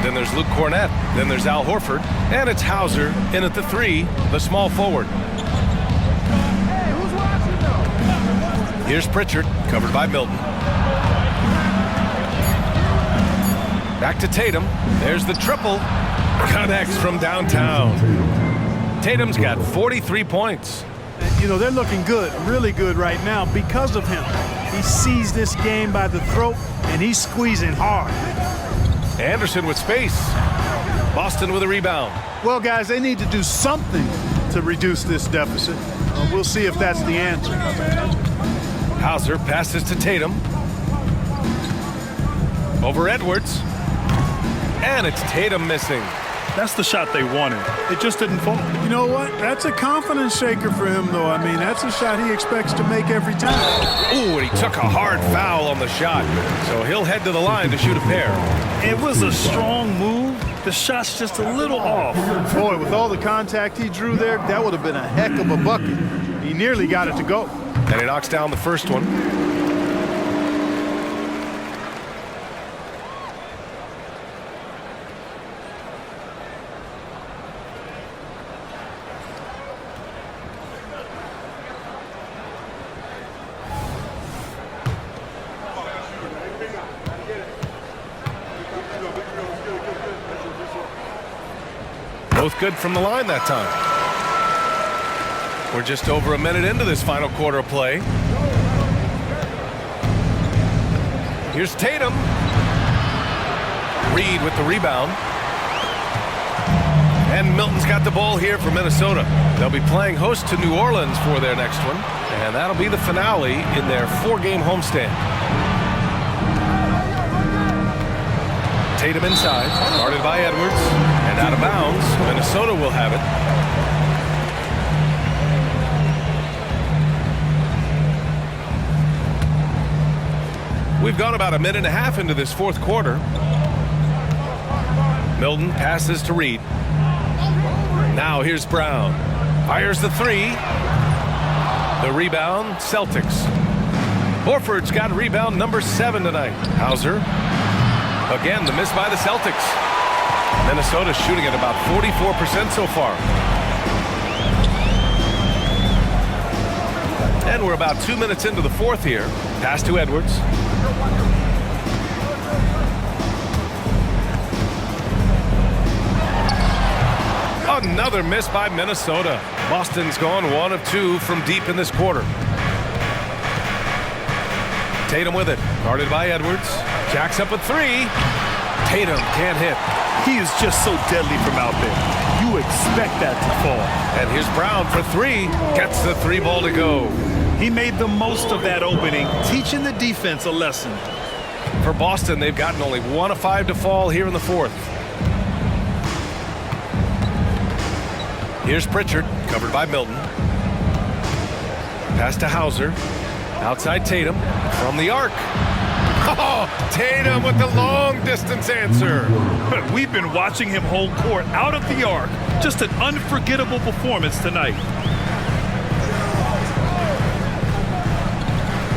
Then there's Luke Cornette. Then there's Al Horford. And it's Hauser in at the 3, the small forward. Here's Pritchard, covered by Milton. Back to Tatum. There's the triple. Connects from downtown. Tatum's got 43 points. You know, they're looking good, really good right now because of him. He sees this game by the throat, and he's squeezing hard. Anderson with space. Boston with a rebound. Well, guys, they need to do something to reduce this deficit. We'll see if that's the answer. Hauser passes to Tatum. Over Edwards. And it's Tatum missing. That's the shot they wanted. It just didn't fall. You know what? That's a confidence shaker for him, though. I mean, that's a shot he expects to make every time. Ooh, and he took a hard foul on the shot. So he'll head to the line to shoot a pair. It was a strong move. The shot's just a little off. Boy, with all the contact he drew there, that would have been a heck of a bucket. He nearly got it to go. And he knocks down the first one. Both good from the line that time. We're just over a minute into this final quarter of play. Here's Tatum. Reed with the rebound. And Milton's got the ball here for Minnesota. They'll be playing host to New Orleans for their next one. And that'll be the finale in their 4-game homestand. Tatum inside, guarded by Edwards, and out of bounds. Minnesota will have it. We've gone about a minute and a half into this fourth quarter. Milton passes to Reed. Now here's Brown. Fires the three. The rebound, Celtics. Horford's got rebound number 7 tonight. Hauser. Again, the miss by the Celtics. Minnesota shooting at about 44% so far. And we're about 2 minutes into the fourth here. Pass to Edwards. Another miss by Minnesota. Boston's gone 1 of 2 from deep in this quarter. Tatum with it, guarded by Edwards. Jacks up a 3. Tatum can't hit. He is just so deadly from out there. You expect that to fall. And here's Brown for 3. Gets the 3 ball to go. He made the most of that opening, teaching the defense a lesson. For Boston, they've gotten only 1 of 5 to fall here in the fourth. Here's Pritchard, covered by Milton. Pass to Hauser. Outside Tatum from the arc. Oh, Tatum with the long distance answer. We've been watching him hold court out of the arc. Just an unforgettable performance tonight.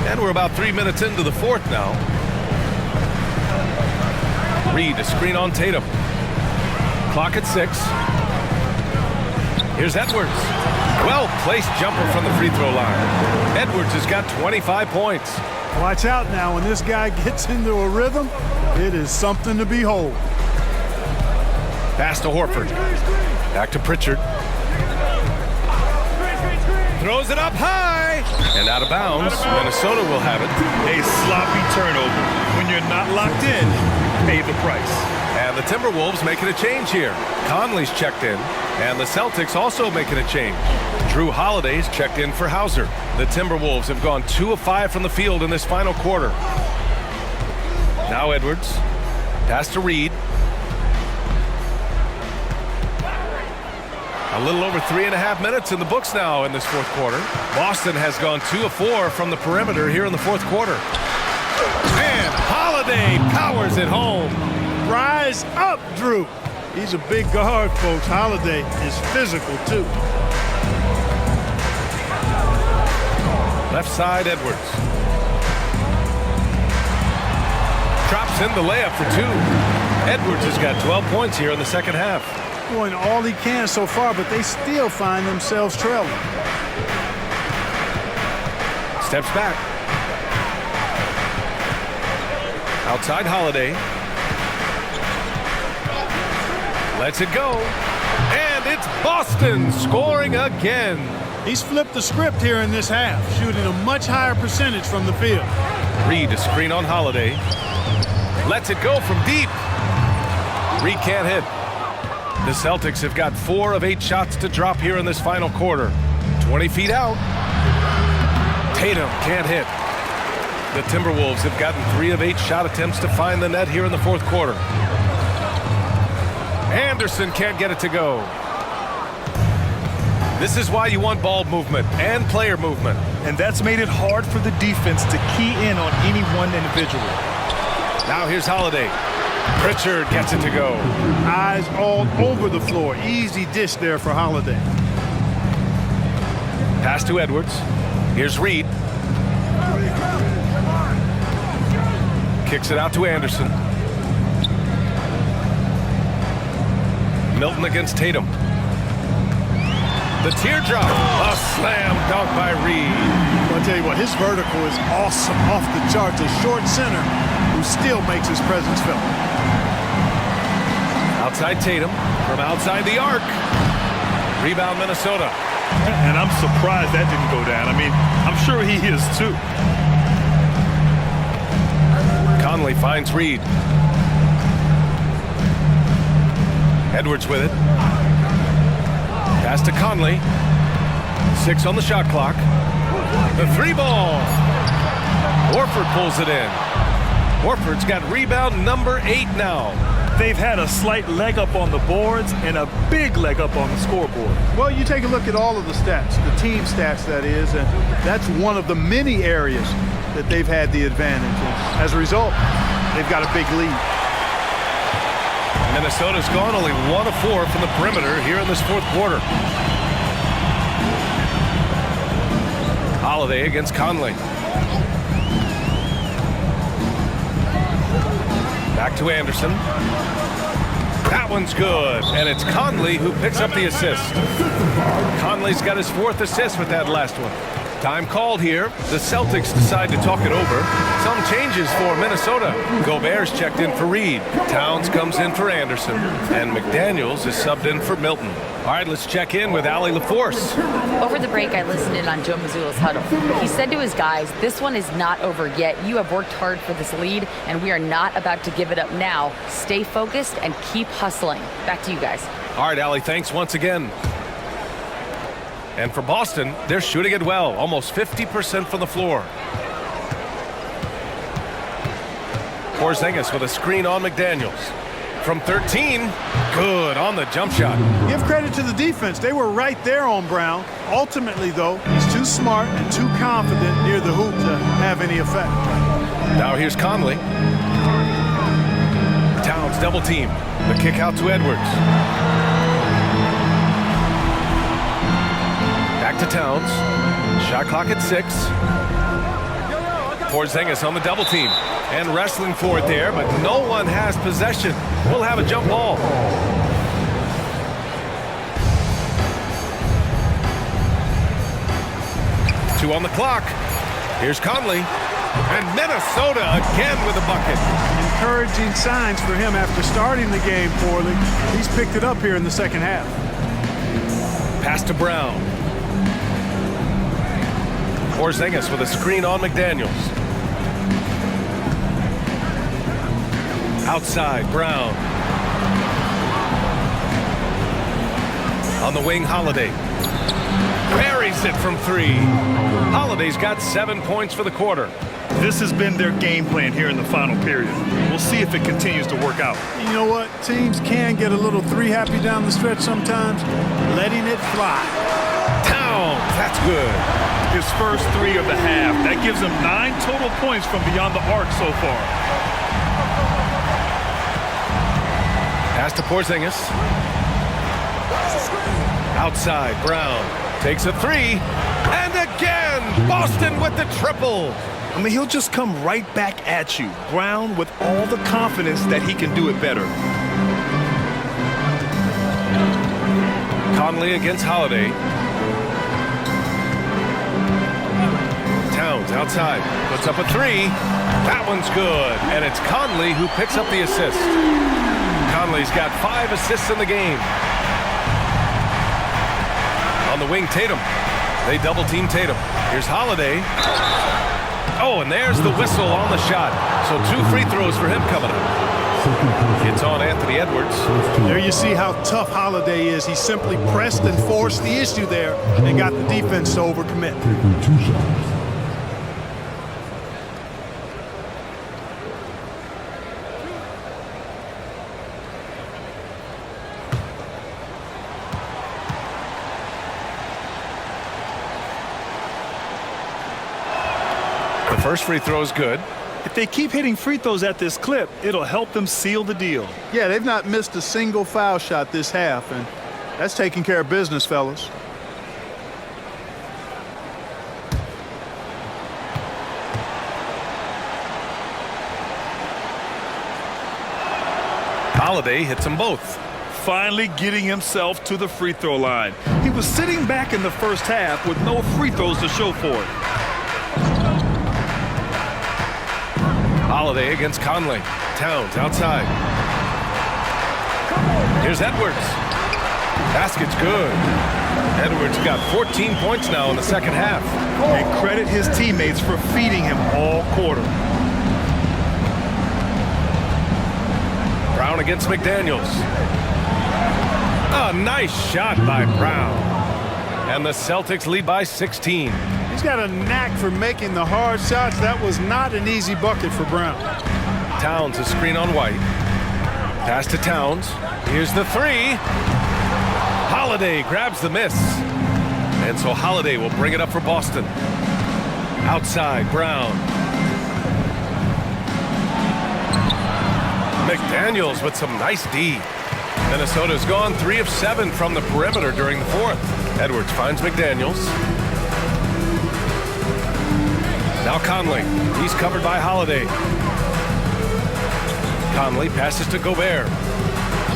And we're about 3 minutes into the fourth now. Reed, a screen on Tatum. Clock at 6. Here's Edwards. Well-placed jumper from the free throw line. Edwards has got 25 points. Watch out now. When this guy gets into a rhythm, it is something to behold. Pass to Horford. Back to Pritchard. Throws it up high. And out of bounds. Minnesota will have it. A sloppy turnover. When you're not locked in, you pay the price. And the Timberwolves making a change here. Conley's checked in. And the Celtics also making a change. Drew Holiday's checked in for Hauser. The Timberwolves have gone 2 of 5 from the field in this final quarter. Now Edwards. Pass to Reed. A little over 3.5 minutes in the books now in this fourth quarter. Boston has gone 2 of 4 from the perimeter here in the fourth quarter. And Holiday powers it home. Rise up, Drew. He's a big guard, folks. Holiday is physical, too. Left side, Edwards. Drops in the layup for 2. Edwards has got 12 points here in the second half. Doing all he can so far, but they still find themselves trailing. Steps back. Outside Holiday. Lets it go. And it's Boston scoring again. He's flipped the script here in this half, shooting a much higher percentage from the field. Reed a screen on Holiday. Lets it go from deep. Reed can't hit. The Celtics have got 4 of 8 shots to drop here in this final quarter. 20 feet out. Tatum can't hit. The Timberwolves have gotten 3 of 8 shot attempts to find the net here in the fourth quarter. Anderson can't get it to go. This is why you want ball movement and player movement. And that's made it hard for the defense to key in on any one individual. Now here's Holiday. Pritchard gets it to go. Eyes all over the floor. Easy dish there for Holiday. Pass to Edwards. Here's Reed. Kicks it out to Anderson. Milton against Tatum. The teardrop. A slam dunk by Reed. I'll tell you what, his vertical is awesome, off the charts. A short center who still makes his presence felt. Outside Tatum from outside the arc. Rebound Minnesota. And I'm surprised that didn't go down. I mean, I'm sure he is too. Conley finds Reed. Edwards with it. Pass to Conley. 6 on the shot clock. The 3-ball. Horford pulls it in. Horford's got rebound number 8 now. They've had a slight leg up on the boards and a big leg up on the scoreboard. Well, you take a look at all of the stats, the team stats that is, and that's one of the many areas that they've had the advantage. And as a result, they've got a big lead. Minnesota's gone only 1 of 4 from the perimeter here in this fourth quarter. Holiday against Conley. Back to Anderson. That one's good, and it's Conley who picks up the assist. Conley's got his 4th assist with that last one. Time called here. The Celtics decide to talk it over. Some changes for Minnesota. Gobert's checked in for Reed. Towns comes in for Anderson. And McDaniels is subbed in for Milton. All right, let's check in with Allie LaForce. Over the break, I listened in on Joe Mazzulla's huddle. He said to his guys, this one is not over yet. You have worked hard for this lead, and we are not about to give it up now. Stay focused and keep hustling. Back to you guys. All right, Allie, thanks once again. And for Boston, they're shooting it well, almost 50% from the floor. Porzingis with a screen on McDaniels. From 13, good on the jump shot. Give credit to the defense. They were right there on Brown. Ultimately, though, he's too smart and too confident near the hoop to have any effect. Now here's Conley. Towns double team. The kick out to Edwards. Back to Towns. Shot clock at 6. Porzingis on the double team. And wrestling for it there, but no one has possession. We'll have a jump ball. Two on the clock. Here's Conley. And Minnesota again with a bucket. Encouraging signs for him after starting the game poorly. He's picked it up here in the second half. Pass to Brown. Porzingis with a screen on McDaniels. Outside, Brown. On the wing, Holiday. Buries it from 3. Holiday's got 7 points for the quarter. This has been their game plan here in the final period. We'll see if it continues to work out. You know what? Teams can get a little 3-happy down the stretch sometimes. Letting it fly. Towns, that's good. His first 3 of the half. That gives him 9 total points from beyond the arc so far. Pass to Porzingis. Outside, Brown takes a 3. And again, Boston with the triple. I mean, he'll just come right back at you. Brown with all the confidence that he can do it better. Conley against Holiday. Towns outside, puts up a 3. That one's good, and it's Conley who picks up the assist. Conley's got 5 assists in the game. On the wing, Tatum. They double team Tatum. Here's Holiday. Oh, and there's the whistle on the shot. So 2 free throws for him coming up. It's on Anthony Edwards. There you see how tough Holiday is. He simply pressed and forced the issue there and got the defense to overcommit. Taking 2 shots. The first free throw is good. If they keep hitting free throws at this clip, it'll help them seal the deal. Yeah, they've not missed a single foul shot this half, and that's taking care of business, fellas. Holiday hits them both. Finally getting himself to the free throw line. He was sitting back in the first half with no free throws to show for it. Holiday against Conley. Towns outside. Here's Edwards. Basket's good. Edwards got 14 points now in the second half. And credit his teammates for feeding him all quarter. Brown against McDaniels. A nice shot by Brown. And the Celtics lead by 16. He's got a knack for making the hard shots. That was not an easy bucket for Brown. Towns, a screen on White. Pass to Towns. Here's the three. Holiday grabs the miss. And so Holiday will bring it up for Boston. Outside, Brown. McDaniels with some nice D. Minnesota's gone 3 of 7 from the perimeter during the fourth. Edwards finds McDaniels. Now Conley. He's covered by Holiday. Conley passes to Gobert.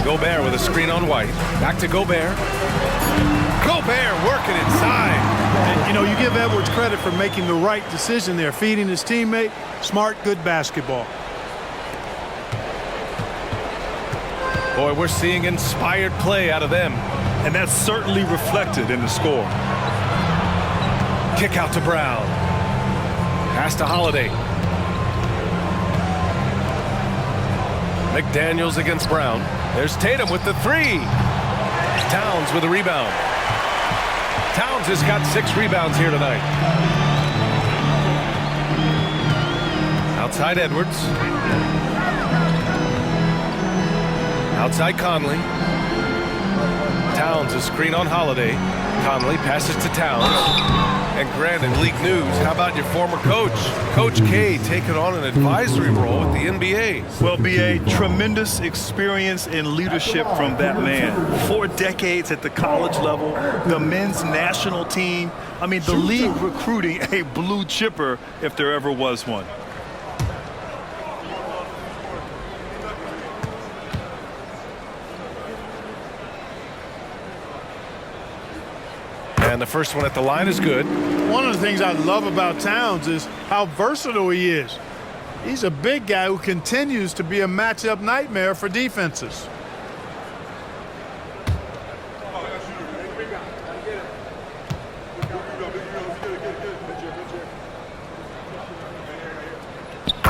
Gobert with a screen on White. Back to Gobert. Gobert working inside. And, you know, you give Edwards credit for making the right decision there, feeding his teammate. Smart, good basketball. Boy, we're seeing inspired play out of them. And that's certainly reflected in the score. Kick out to Brown. Pass to Holiday. McDaniels against Brown. There's Tatum with the three. Towns with a rebound. Towns has got 6 rebounds here tonight. Outside Edwards. Outside Conley. Towns, a screen on Holiday. Conley passes to Towns. And Grant, in league news, how about your former coach? Coach K taking on an advisory role with the NBA. Well, B.A., tremendous experience and leadership from that man. 4 decades at the college level, the men's national team. I mean, the league recruiting a blue chipper if there ever was one. And the first one at the line is good. One of the things I love about Towns is how versatile he is. He's a big guy who continues to be a matchup nightmare for defenses.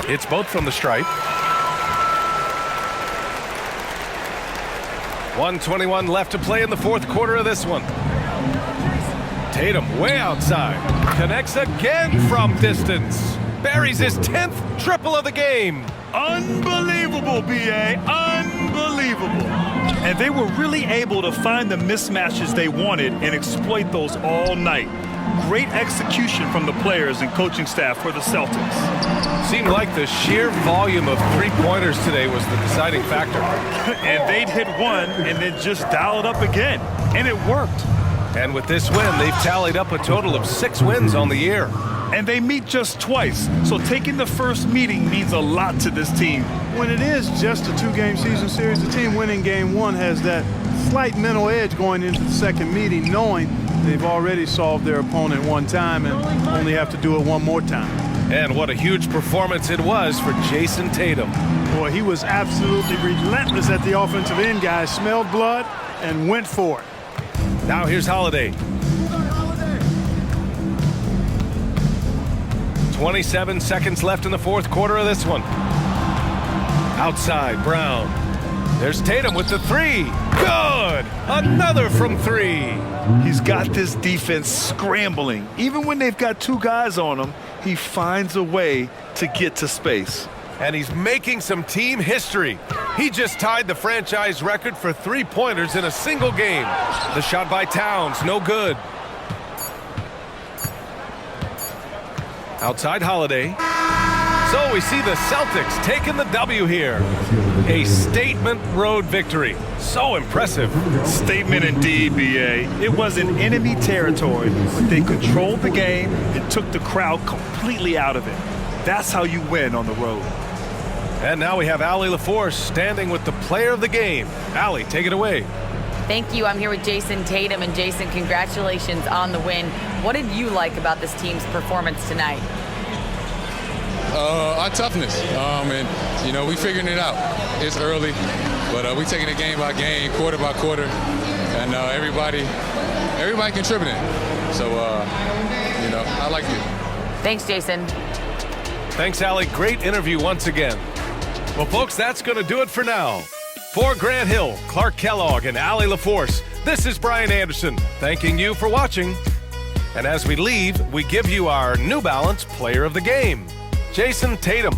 It's both from the stripe. 1:21 left to play in the fourth quarter of this one. Tatum way outside. Connects again from distance. Buries his 10th triple of the game. Unbelievable, B.A. Unbelievable. And they were really able to find the mismatches they wanted and exploit those all night. Great execution from the players and coaching staff for the Celtics. Seemed like the sheer volume of three-pointers today was the deciding factor. And they'd hit one and then just dial it up again. And it worked. And with this win, they've tallied up a total of 6 wins on the year. And they meet just twice, so taking the first meeting means a lot to this team. When it is just a 2-game season series, the team winning game 1 has that slight mental edge going into the second meeting, knowing they've already solved their opponent one time and only have to do it one more time. And what a huge performance it was for Jason Tatum. Boy, he was absolutely relentless at the offensive end, guys. Smelled blood and went for it. Now here's Holiday. 27 seconds left in the fourth quarter of this one. Outside, Brown. There's Tatum with the three. Good! Another from 3. He's got this defense scrambling. Even when they've got 2 guys on him, he finds a way to get to space. And he's making some team history. He just tied the franchise record for 3-pointers in a single game. The shot by Towns, no good. Outside Holiday. So we see the Celtics taking the W here. A statement road victory. So impressive. Statement indeed, B.A. It was in enemy territory, but they controlled the game and took the crowd completely out of it. That's how you win on the road. And now we have Allie LaForce standing with the player of the game. Allie, take it away. Thank you. I'm here with Jason Tatum. And Jason, congratulations on the win. What did you like about this team's performance tonight? Our toughness. And, we figuring it out. It's early. But we taking it game by game, quarter by quarter, and everybody contributing. So, I like it. Thanks, Jason. Thanks, Allie. Great interview once again. Well, folks, that's going to do it for now. For Grant Hill, Clark Kellogg, and Allie LaForce, this is Brian Anderson, thanking you for watching. And as we leave, we give you our New Balance Player of the Game, Jason Tatum.